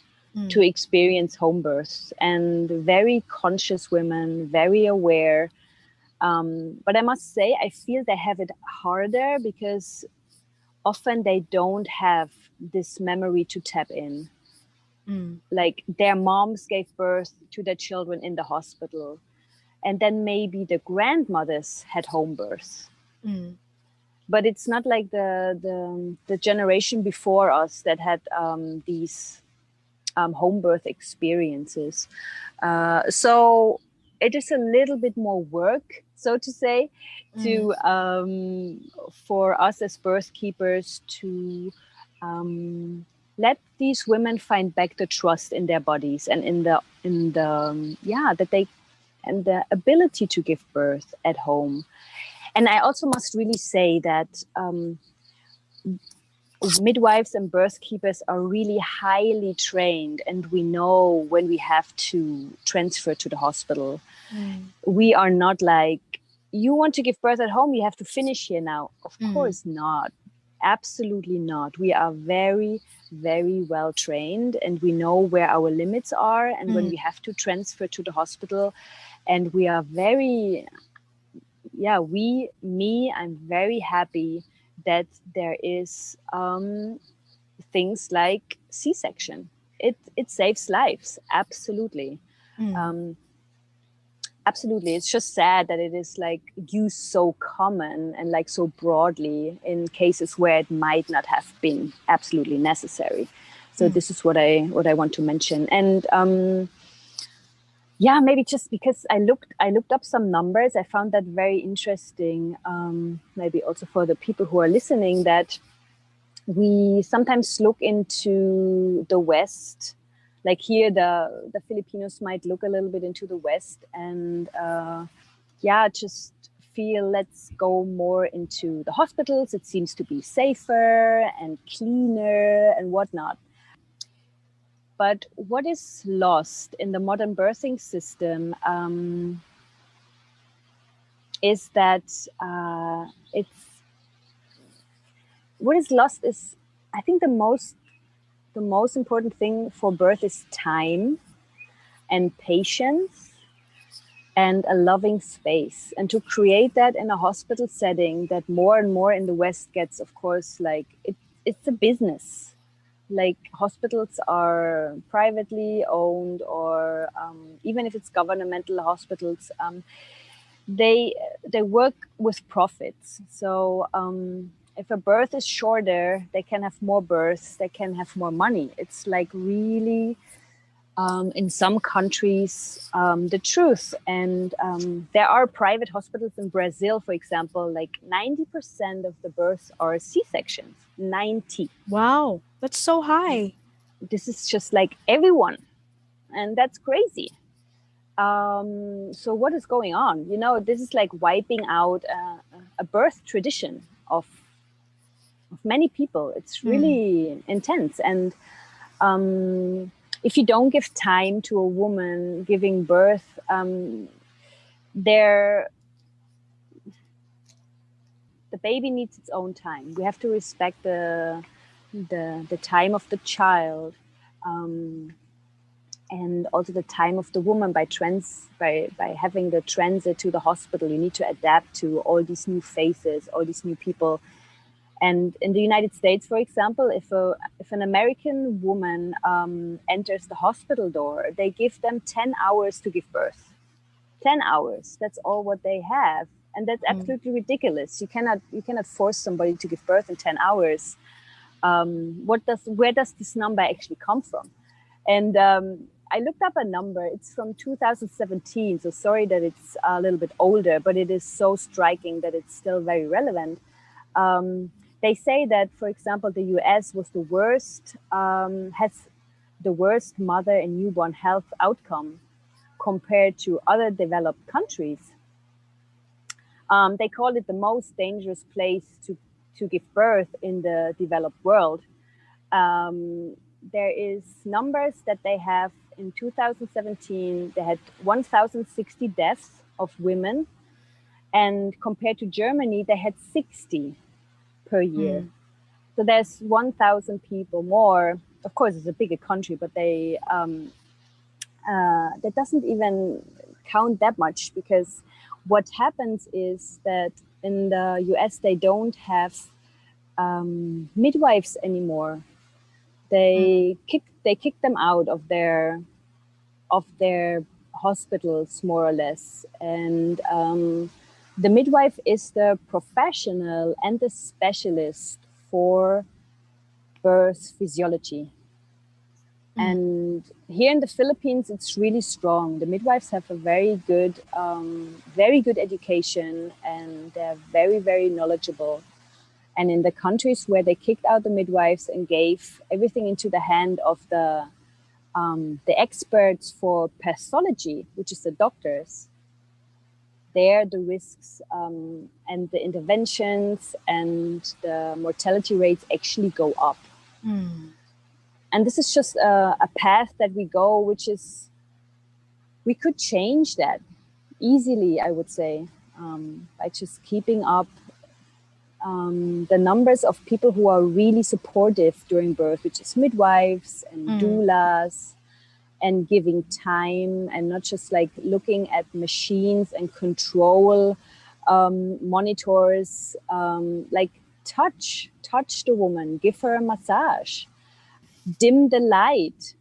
to experience home births, and very conscious women, very aware. But I must say, I feel they have it harder because often they don't have this memory to tap in. Like their moms gave birth to their children in the hospital, and then maybe the grandmothers had home births. But it's not like the generation before us that had these home birth experiences. So it is a little bit more work, so to say, to for us as birth keepers to let these women find back the trust in their bodies and in the that they and the ability to give birth at home. And I also must really say that midwives and birth keepers are really highly trained, and we know when we have to transfer to the hospital. We are not like, you want to give birth at home, you have to finish here now. Of course not. Absolutely not. We are very, very well trained, and we know where our limits are and when we have to transfer to the hospital. And we are very, I'm very happy that there is things like C-section. It saves lives. Absolutely. Absolutely. It's just sad that it is like used so common and like so broadly in cases where it might not have been absolutely necessary. So this is what I want to mention. And maybe just because I looked up some numbers, I found that very interesting. Maybe also for the people who are listening, that we sometimes look into the West. Like here, the Filipinos might look a little bit into the West and just feel, let's go more into the hospitals. It seems to be safer and cleaner and whatnot. But what is lost in the modern birthing system is that what is lost is, I think the most important thing for birth is time and patience and a loving space. And to create that in a hospital setting, that more and more in the West gets, of course, like it's a business. Like hospitals are privately owned, or even if it's governmental hospitals, they work with profits. So if a birth is shorter, they can have more births, they can have more money. It's like really in some countries the truth. And there are private hospitals in Brazil, for example, like 90% of the births are C-sections. 90. Wow, that's so high. This is just like everyone, and that's crazy. So what is going on? You know, this is like wiping out a birth tradition of many people. It's really intense. And if you don't give time to a woman giving birth, the baby needs its own time. We have to respect the time of the child, and also the time of the woman by having the transit to the hospital. You need to adapt to all these new faces, all these new people. And in the United States, for example, if an American woman enters the hospital door, they give them 10 hours to give birth. 10 hours. That's all what they have. And that's absolutely ridiculous. You cannot force somebody to give birth in 10 hours. Where does this number actually come from? And I looked up a number. It's from 2017. So sorry that it's a little bit older, but it is so striking that it's still very relevant. They say that, for example, the US was has the worst mother and newborn health outcome compared to other developed countries. They call it the most dangerous place to give birth in the developed world. There is numbers that they have. In 2017, they had 1,060 deaths of women, and compared to Germany, they had 60 per year. So there's 1,000 people more of course, it's a bigger country, but that doesn't even count that much, because what happens is that in the US they don't have midwives anymore. They kick them out of their hospitals, more or less, and the midwife is the professional and the specialist for birth physiology. And here in the Philippines, it's really strong. The midwives have a very good education, and they're very, very knowledgeable. And in the countries where they kicked out the midwives and gave everything into the hand of the experts for pathology, which is the doctors, there the risks and the interventions and the mortality rates actually go up. And this is just a path that we go, which is, we could change that easily, I would say, by just keeping up the numbers of people who are really supportive during birth, which is midwives and doulas, and giving time, and not just like looking at machines and control monitors, like touch the woman, give her a massage, dim the light,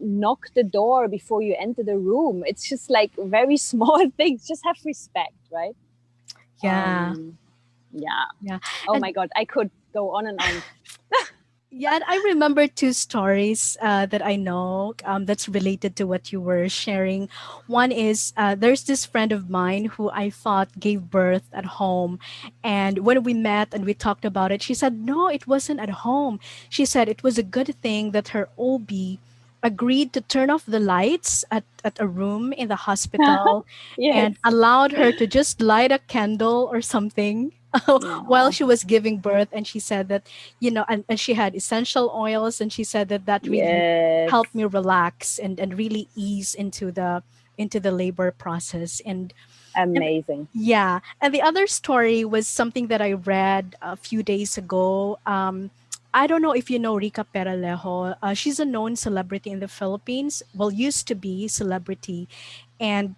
knock the door before you enter the room. It's just like very small things. Just have respect, right? Yeah. Yeah. Oh my God, I could go on and on. Yeah, and I remember two stories that I know that's related to what you were sharing. One is there's this friend of mine who I thought gave birth at home. And when we met and we talked about it, she said, no, it wasn't at home. She said it was a good thing that her OB agreed to turn off the lights at a room in the hospital Yes. and allowed her to just light a candle or something while she was giving birth. And she said that, and she had essential oils, and she said that really Yes. helped me relax and really ease into the labor process. And Amazing. yeah. And the other story was something that I read a few days ago. I don't know if you know Rica Peralejo. She's a known celebrity in the Philippines. Well, used to be celebrity. And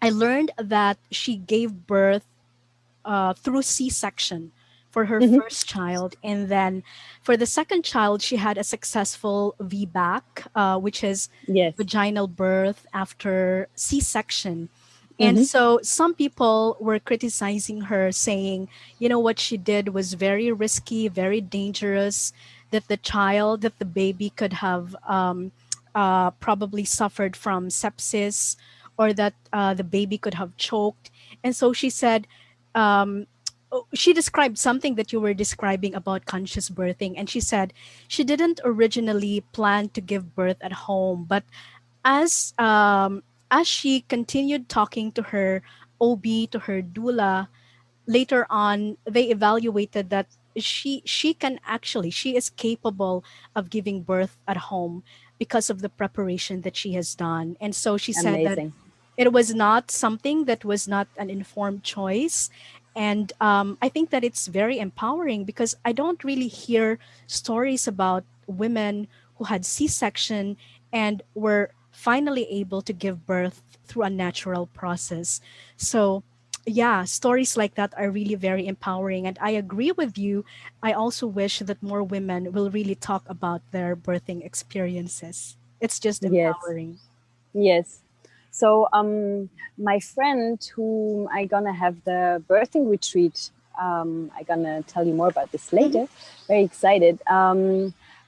I learned that she gave birth through C-section for her first child. And then for the second child, she had a successful VBAC, which is Yes. vaginal birth after C-section. And so some people were criticizing her, saying, what she did was very risky, very dangerous, that the baby could have probably suffered from sepsis, or that the baby could have choked. And so she said, she described something that you were describing about conscious birthing. And she said she didn't originally plan to give birth at home, but as she continued talking to her OB, to her doula, later on they evaluated that she is capable of giving birth at home because of the preparation that she has done. And so she said that Amazing. it was not something that was not an informed choice. And I think that it's very empowering, because I don't really hear stories about women who had C-section and were finally able to give birth through a natural process. So yeah, stories like that are really very empowering. And I agree with you. I also wish that more women will really talk about their birthing experiences. It's just Yes. empowering. Yes. So my friend whom I gonna have the birthing retreat, I gonna tell you more about this later. Very excited.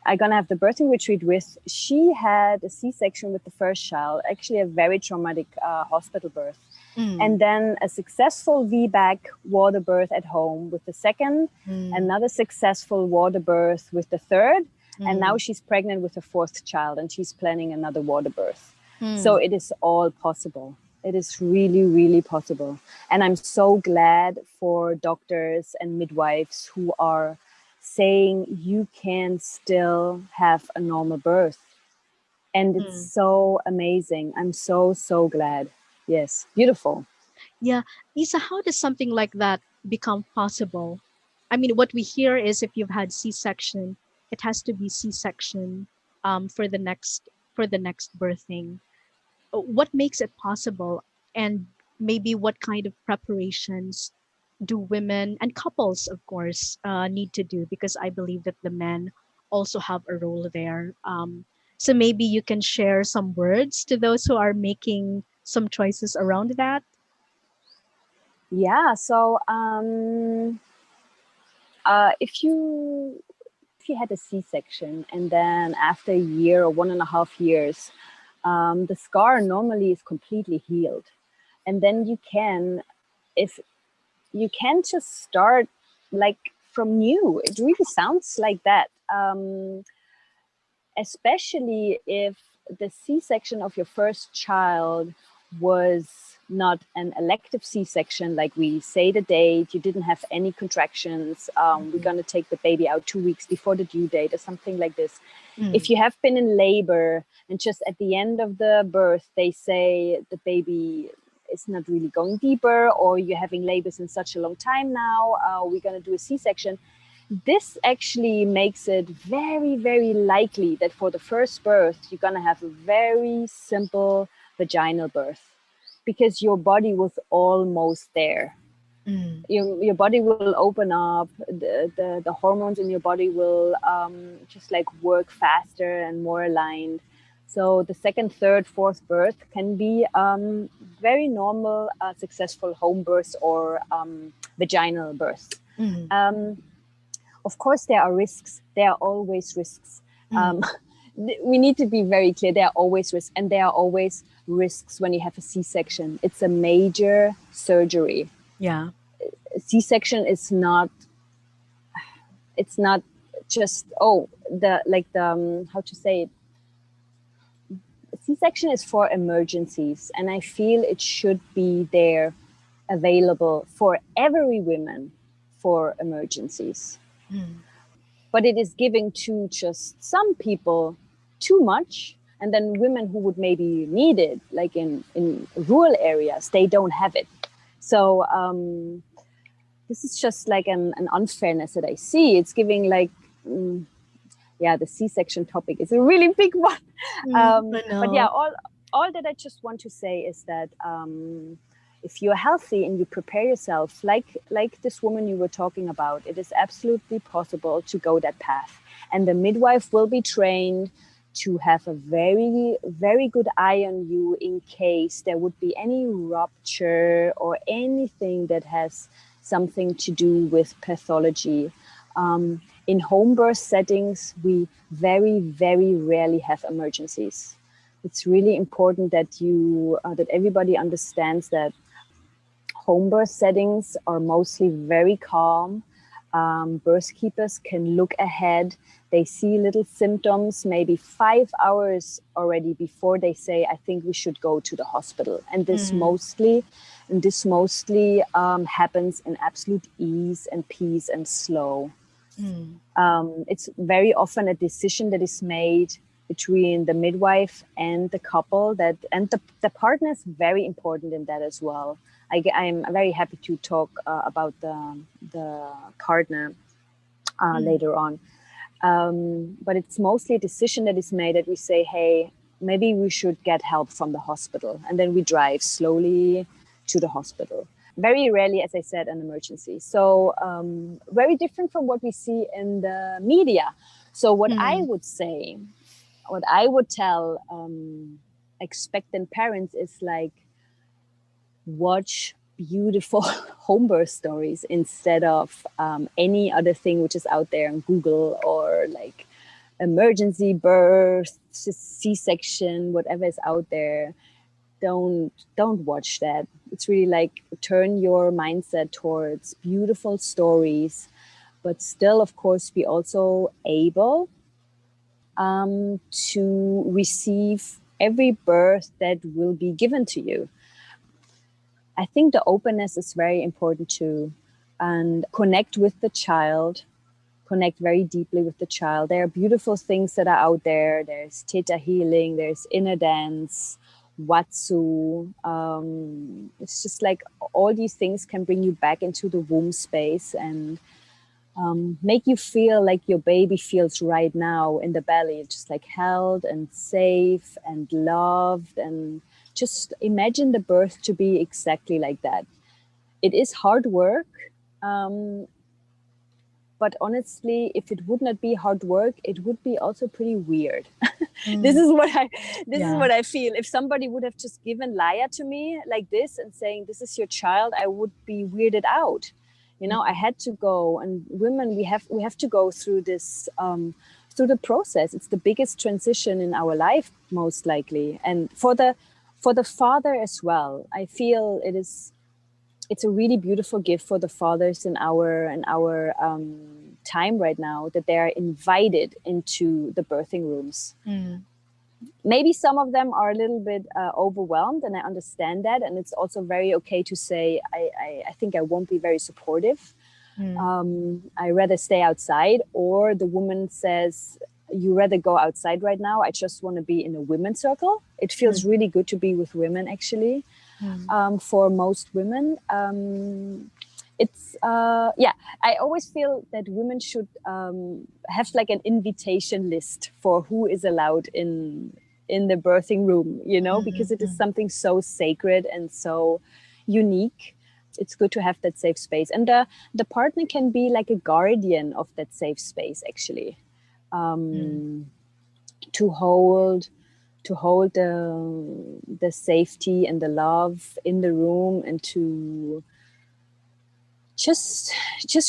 I gonna have the birthing retreat with. She had a C-section with the first child, actually a very traumatic hospital birth. And then a successful VBAC water birth at home with the second, another successful water birth with the third, and now she's pregnant with her fourth child, and she's planning another water birth. So it is all possible. It is really, really possible. And I'm so glad for doctors and midwives who are saying you can still have a normal birth. And it's so amazing. I'm so, so glad. Yes, beautiful. Yeah. Isa, how does something like that become possible? I mean, what we hear is if you've had C-section it has to be C-section for the next birthing. What makes it possible, and maybe what kind of preparations do women and couples, of course, need to do? Because I believe that the men also have a role there. So maybe you can share some words to those who are making some choices around that. Yeah. So if you had a C-section and then after a year or 1.5 years, the scar normally is completely healed, and then if you can just start like from new. It really sounds like that. Especially if the C-section of your first child was not an elective C-section, like we say the date, you didn't have any contractions, we're going to take the baby out 2 weeks before the due date or something like this. If you have been in labor and just at the end of the birth, they say the baby is not really going deeper, or you're having labors in such a long time now, we're going to do a C-section. This actually makes it very, very likely that for the first birth, you're going to have a very simple vaginal birth because your body was almost there. Your body will open up, the hormones in your body will just like work faster and more aligned. So the second, third, fourth birth can be very normal, successful home births or vaginal births. Of course, there are risks. There are always risks. We need to be very clear. There are always risks, and there are always risks when you have a C-section. It's a major surgery. Yeah. A C-section is not. It's not just how to say it. C-section is for emergencies, and I feel it should be there, available for every woman for emergencies. But it is giving to just some people too much, and then women who would maybe need it, like in rural areas, they don't have it. So this is just like an unfairness that I see. It's giving like the C-section topic is a really big one. But yeah, all that I just want to say is that if you're healthy and you prepare yourself, like this woman you were talking about, it is absolutely possible to go that path. And the midwife will be trained to have a very, very good eye on you in case there would be any rupture or anything that has something to do with pathology. In home birth settings, we very, very rarely have emergencies. It's really important that that everybody understands that home birth settings are mostly very calm. Birth keepers can look ahead. They see little symptoms maybe 5 hours already before they say, I think we should go to the hospital. And this mostly happens in absolute ease and peace and slow. It's very often a decision that is made between the midwife and the couple, and the partner is very important in that as well. I'm very happy to talk about the partner later on. But it's mostly a decision that is made that we say, hey, maybe we should get help from the hospital. And then we drive slowly to the hospital. Very rarely, as I said, an emergency. So very different from what we see in the media. So what I would say, what I would tell expectant parents is like, watch beautiful home birth stories instead of any other thing which is out there on Google, or like emergency birth, C-section, whatever is out there. Don't watch that. It's really like turn your mindset towards beautiful stories, but still, of course, be also able to receive every birth that will be given to you. I think the openness is very important too, and connect with the child, connect very deeply with the child. There are beautiful things that are out there. There's theta healing, there's inner dance, Watsu. It's just like all these things can bring you back into the womb space and make you feel like your baby feels right now in the belly, just like held and safe and loved. And just imagine the birth to be exactly like that. It is hard work. But honestly, if it would not be hard work, it would be also pretty weird. This is what I feel. If somebody would have just given Laya to me like this and saying, "This is your child," I would be weirded out. I had to go, and women, we have to go through this, through the process. It's the biggest transition in our life, most likely, and for the father as well. I feel it's a really beautiful gift for the fathers in our time right now, that they are invited into the birthing rooms. Maybe some of them are a little bit overwhelmed, and I understand that. And it's also very okay to say, I think I won't be very supportive. I rather stay outside. Or the woman says, you rather go outside right now. I just want to be in a women's circle. It feels really good to be with women, actually. For most women, it's I always feel that women should have like an invitation list for who is allowed in the birthing room, because it is something so sacred and so unique. It's good to have that safe space, and the partner can be like a guardian of that safe space, actually, to hold the safety and the love in the room, and to just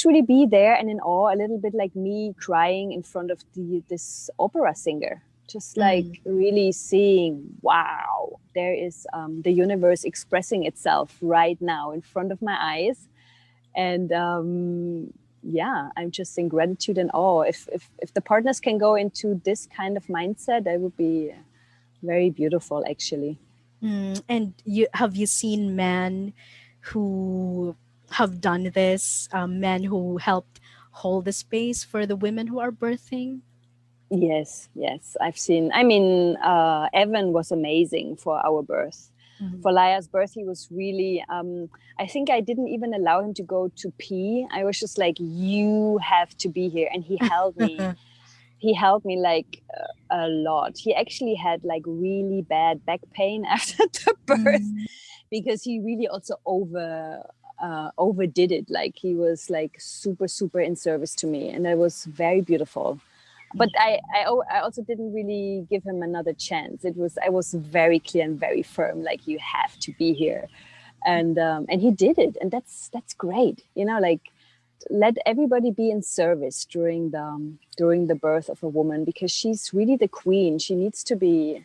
really be there and in awe, a little bit like me crying in front of this opera singer, just like really seeing, wow, there is the universe expressing itself right now in front of my eyes. And I'm just in gratitude and awe. If the partners can go into this kind of mindset, that would be very beautiful, actually. And have you seen men who have done this? Men who helped hold the space for the women who are birthing? Yes, I've seen. I mean, Evan was amazing for our birth. For Laya's birth, he was really, I think I didn't even allow him to go to pee. I was just like, you have to be here. And he held me. He helped me like a lot. He actually had like really bad back pain after the birth, because he really also overdid it. Like, he was like super, super in service to me, and that was very beautiful. But I also didn't really give him another chance. I was very clear and very firm, like, you have to be here. And he did it. And that's great. Like, let everybody be in service during the birth of a woman, because she's really the queen. She needs to be,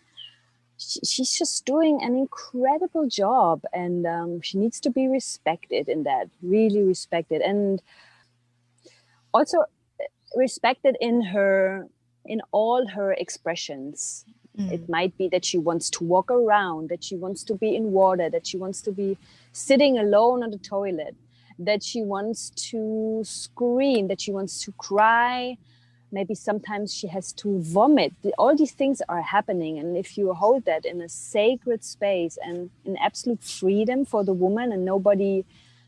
she's just doing an incredible job, and she needs to be respected in that, really respected, and also respected in all her expressions. It might be that she wants to walk around, that she wants to be in water, that she wants to be sitting alone on the toilet, that she wants to scream, that she wants to cry. Maybe sometimes she has to vomit. All these things are happening. And if you hold that in a sacred space and in absolute freedom for the woman, and nobody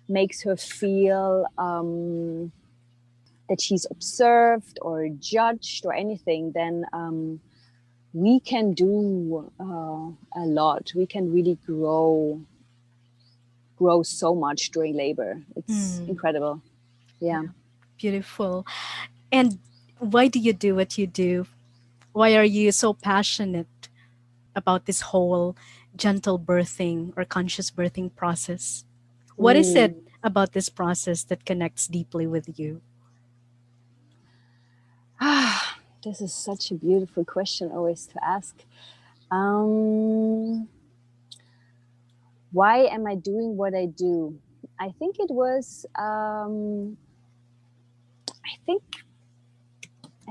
makes her feel that she's observed or judged or anything, then we can do a lot. We can really grow so much during labor. It's incredible. Yeah. Beautiful. And why do you do what you do? Why are you so passionate about this whole gentle birthing or conscious birthing process? What is it about this process that connects deeply with you? This is such a beautiful question always to ask. Why am I doing what I do? I think it was I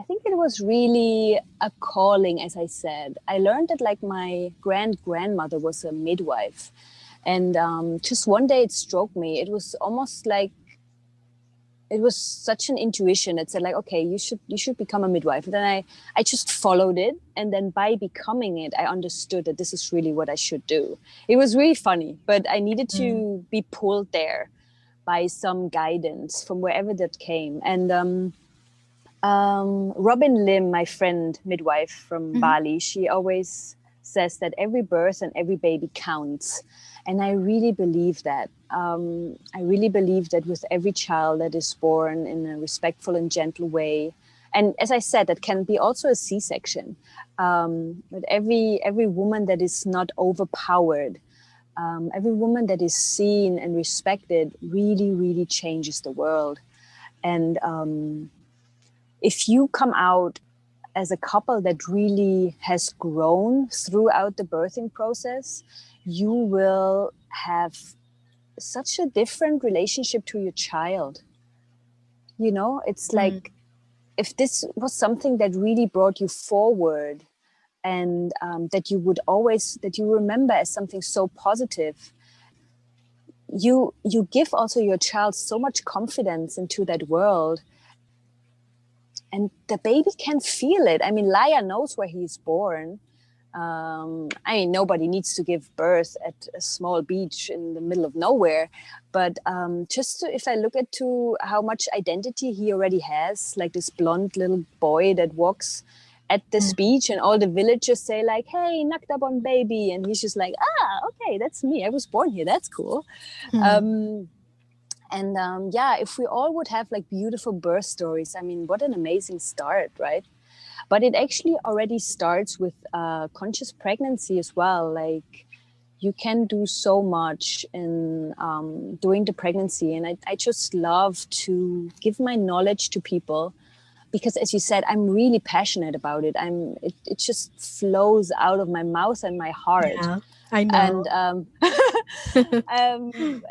think it was really a calling, as I said. I learned that, like, my grandmother was a midwife, and just one day it struck me. It was almost like, it was such an intuition that said, like, okay, you should become a midwife. And then I just followed it, and then by becoming it, I understood that this is really what I should do. It was really funny, but I needed to be pulled there by some guidance from wherever that came. And Robin Lim, my friend midwife from Bali, she always says that every birth and every baby counts. And I really believe that. I really believe that with every child that is born in a respectful and gentle way, and as I said, that can be also a C-section, but every woman that is not overpowered, every woman that is seen and respected really, really changes the world. And if you come out as a couple that really has grown throughout the birthing process, you will have such a different relationship to your child. You know, it's like if this was something that really brought you forward, and that you remember as something so positive, you give also your child so much confidence into that world. And the baby can feel it. I mean, Laya knows where he's born. I mean, nobody needs to give birth at a small beach in the middle of nowhere. But if I look at how much identity he already has, like this blonde little boy that walks at this beach, and all the villagers say like, "Hey, Naktabon baby," and he's just like, "Ah, okay, that's me. I was born here. That's cool." If we all would have like beautiful birth stories, I mean, what an amazing start, right? But it actually already starts with conscious pregnancy as well. Like, you can do so much in during the pregnancy. And I just love to give my knowledge to people because, as you said, I'm really passionate about it. It just flows out of my mouth and my heart. Yeah, I know.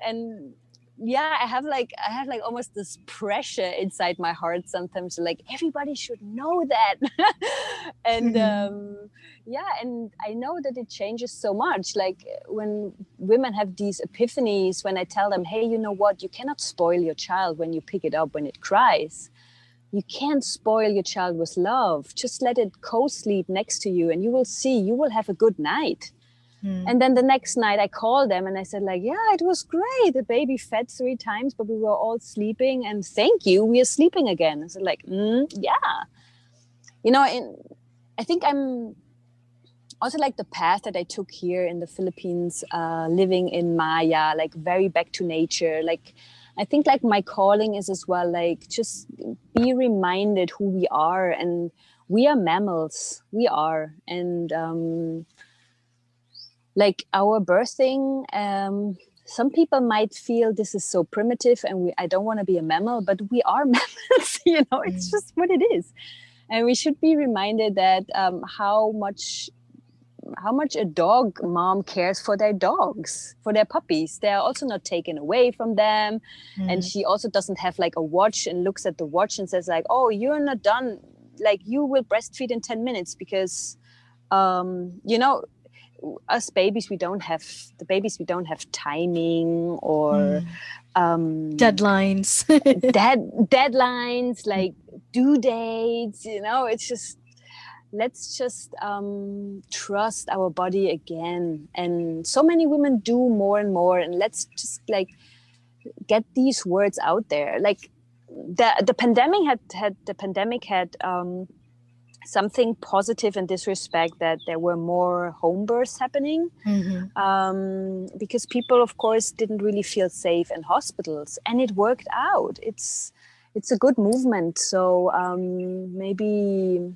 And yeah, I have like almost this pressure inside my heart sometimes, like everybody should know that. And and I know that it changes so much. Like when women have these epiphanies, when I tell them, hey, you know what, you cannot spoil your child when you pick it up when it cries. You can't spoil your child with love. Just let it co-sleep next to you and you will see, you will have a good night. And then the next night I called them and I said like, yeah, it was great. The baby fed 3 times, but we were all sleeping and thank you, we are sleeping again. I said like, yeah. You know, I think I'm also like the path that I took here in the Philippines, living in Maya, like very back to nature. Like, I think like my calling is as well, like just be reminded who we are, and we are mammals. We are. And like our birthing, some people might feel this is so primitive and I don't want to be a mammal, but we are mammals, you know, it's just what it is. And we should be reminded that how much a dog mom cares for their dogs, for their puppies. They are also not taken away from them. And she also doesn't have like a watch and looks at the watch and says like, oh, you're not done. Like you will breastfeed in 10 minutes because, you know, us babies, we don't have timing or deadlines. Deadlines, like due dates, you know. It's just, let's just trust our body again. And so many women do more and more, and let's just like get these words out there. Like the pandemic had something positive in this respect, that there were more home births happening, because people, of course, didn't really feel safe in hospitals, and it worked out. It's a good movement. So maybe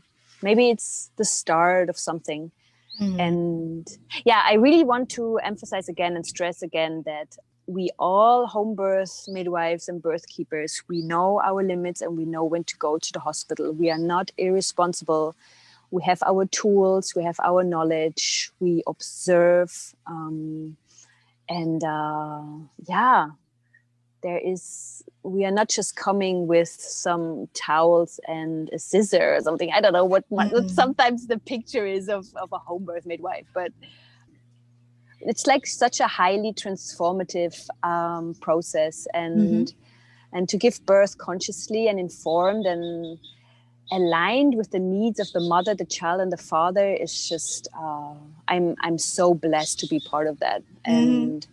it's the start of something. And yeah, I really want to emphasize again and stress again that we all home birth midwives and birth keepers, we know our limits and we know when to go to the hospital. We are not irresponsible. We have our tools, we have our knowledge, we observe. We are not just coming with some towels and a scissor or something. I don't know what sometimes the picture is of a home birth midwife, but it's like such a highly transformative process, and to give birth consciously and informed and aligned with the needs of the mother, the child, and the father is just I'm so blessed to be part of that. And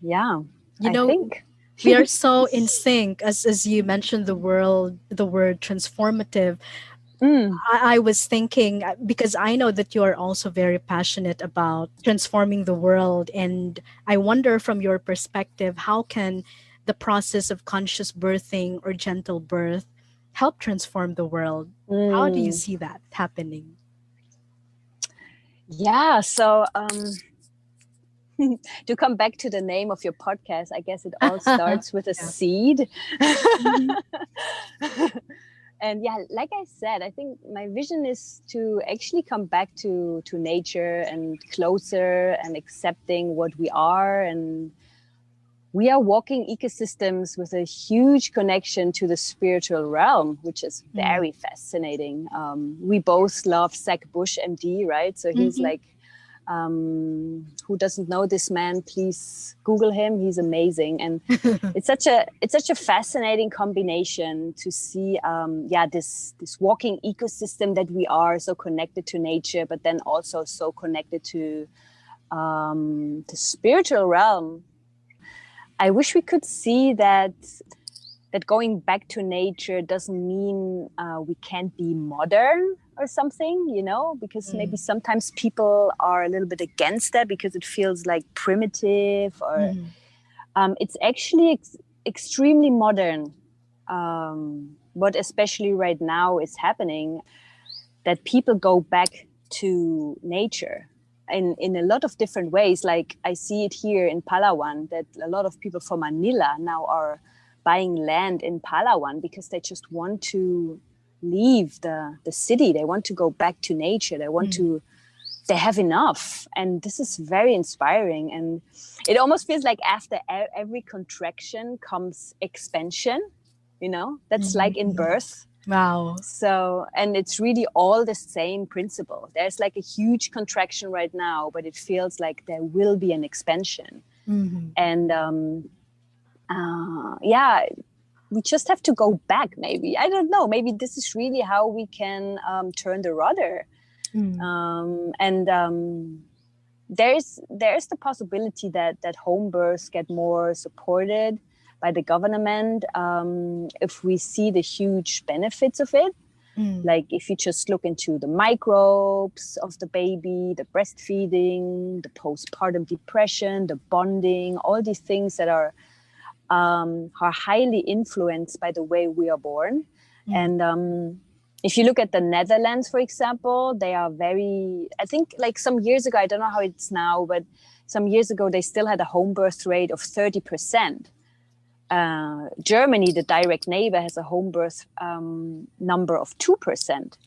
yeah, You I know, think We are so in sync, as you mentioned the word transformative. Mm. I was thinking, because I know that you are also very passionate about transforming the world. And I wonder, from your perspective, how can the process of conscious birthing or gentle birth help transform the world? How do you Mm. see that happening? Yeah, so to come back to the name of your podcast, I guess it all starts with a Yeah. seed. Mhm. And yeah, like I said, I think my vision is to actually come back to nature and closer and accepting what we are. And we are walking ecosystems with a huge connection to the spiritual realm, which is Mm. very fascinating. We both love Zach Bush, MD, right? So he's Mhm. like, who doesn't know this man? Please Google him. He's amazing, and it's such a fascinating combination to see. This walking ecosystem that we are, so connected to nature, but then also so connected to the spiritual realm. I wish we could see that going back to nature doesn't mean we can't be modern or something, because maybe Mm. sometimes people are a little bit against that because it feels like primitive, or Mhm. it's actually extremely modern. What especially right now is happening, that people go back to nature in a lot of different ways. Like I see it here in Palawan, that a lot of people from Manila now are buying land in Palawan because they just want to leave the city. They want to go back to nature. Mm. They have enough. And this is very inspiring. And it almost feels like after every contraction comes expansion, that's like in Mhm. birth. Wow. So, and it's really all the same principle. There's like a huge contraction right now, but it feels like there will be an expansion. Mhm. And yeah, we just have to go back, maybe. I don't know. Maybe this is really how we can turn the rudder. Mm. And there's the possibility that home births get more supported by the government, if we see the huge benefits of it. Mm. Like if you just look into the microbes of the baby, the breastfeeding, the postpartum depression, the bonding, all these things that are highly influenced by the way we are born. Mm. And if you look at the Netherlands, for example, they are I think like some years ago, I don't know how it's now, but some years ago, they still had a home birth rate of 30%. Germany, the direct neighbor, has a home birth number of 2%.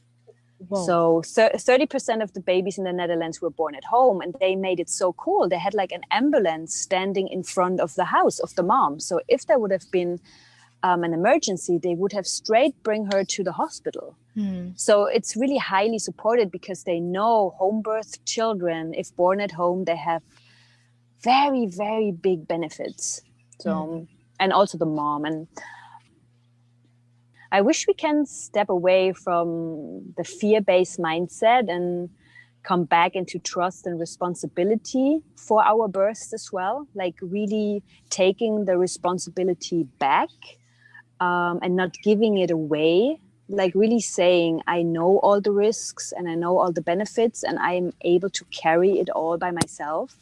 Whoa. So 30% of the babies in the Netherlands were born at home, and they made it so cool. They had like an ambulance standing in front of the house of the mom. So if there would have been an emergency, they would have straight bring her to the hospital. Mm. So it's really highly supported because they know home birth children, if born at home, they have very, very big benefits. Mm. So, and also the mom. And I wish we can step away from the fear-based mindset and come back into trust and responsibility for our births as well. Like really taking the responsibility back, and not giving it away. Like really saying, I know all the risks and I know all the benefits, and I'm able to carry it all by myself,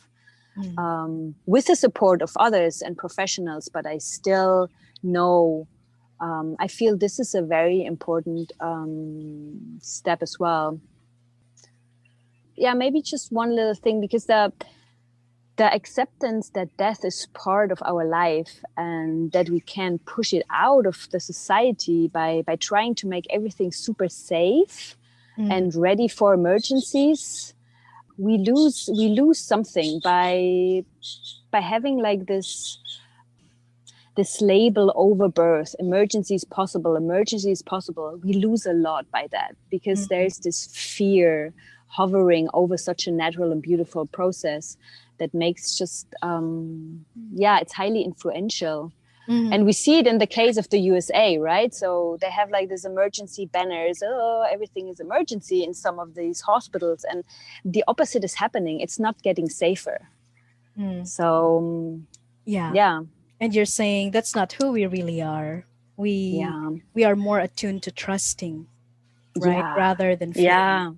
Mm. with the support of others and professionals. But I still know, I feel this is a very important step as well. Yeah, maybe just one little thing, because the acceptance that death is part of our life and that we can push it out of the society by trying to make everything super safe Mm. and ready for emergencies. We lose something by having like this label over birth. Emergency is possible, emergency is possible. We lose a lot by that, because Mm. there's this fear hovering over such a natural and beautiful process that makes just it's highly influential. Mm. And we see it in the case of the USA, right? So they have like this emergency banners, oh, everything is emergency in some of these hospitals, and the opposite is happening. It's not getting safer. Mm. So Yeah. yeah. And you're saying that's not who we really are. We Yeah. we are more attuned to trusting, right? Yeah. Rather than fearing. Yeah.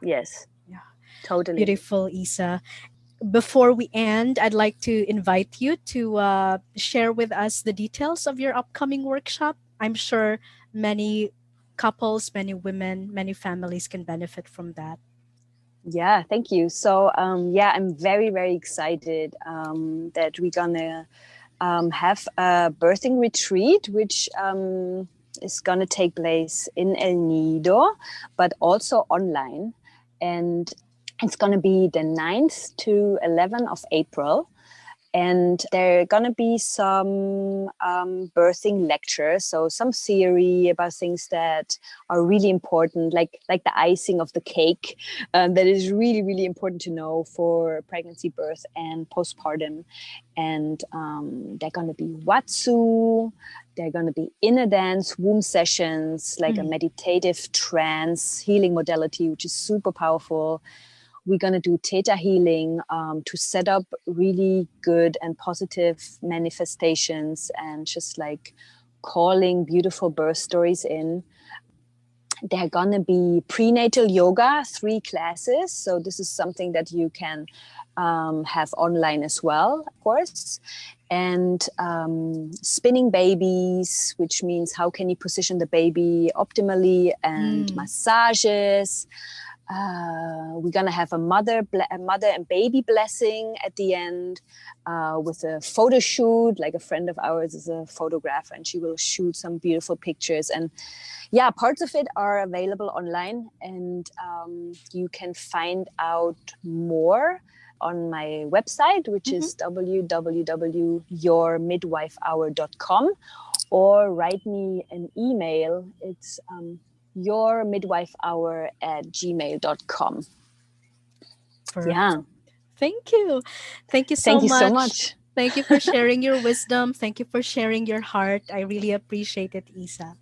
Yes. Yeah. Totally. Beautiful, Isa. Before we end, I'd like to invite you to share with us the details of your upcoming workshop. I'm sure many couples, many women, many families can benefit from that. Yeah, thank you. So, yeah, I'm very, very excited that we're gonna have a birthing retreat, which is gonna take place in El Nido, but also online. And it's gonna be the 9th to 11th of April. And there are going to be some birthing lectures, so some theory about things that are really important, like the icing of the cake, that is really, really important to know for pregnancy, birth, and postpartum. And they're going to be Watsu, they're going to be inner dance, womb sessions, like a meditative trance healing modality, which is super powerful. We're going to do theta healing to set up really good and positive manifestations and just like calling beautiful birth stories in. There are going to be prenatal yoga, 3 classes. So this is something that you can have online as well, of course. And spinning babies, which means how can you position the baby optimally, and massages. We're gonna have a mother and baby blessing at the end with a photo shoot. Like a friend of ours is a photographer, and she will shoot some beautiful pictures. And yeah, parts of it are available online, and you can find out more on my website, which is www.yourmidwifehour.com, or write me an email. It's yourmidwifehour@gmail.com. Perfect. Yeah. Thank you. Thank you so Thank you so much. much. Thank you for sharing your wisdom. Thank you for sharing your heart. I really appreciate it, Isa.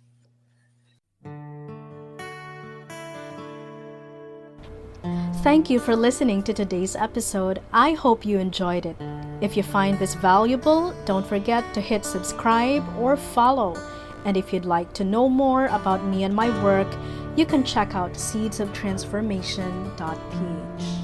Thank you for listening to today's episode. I hope you enjoyed it. If you find this valuable, don't forget to hit subscribe or follow. And if you'd like to know more about me and my work, you can check out seedsoftransformation.ph.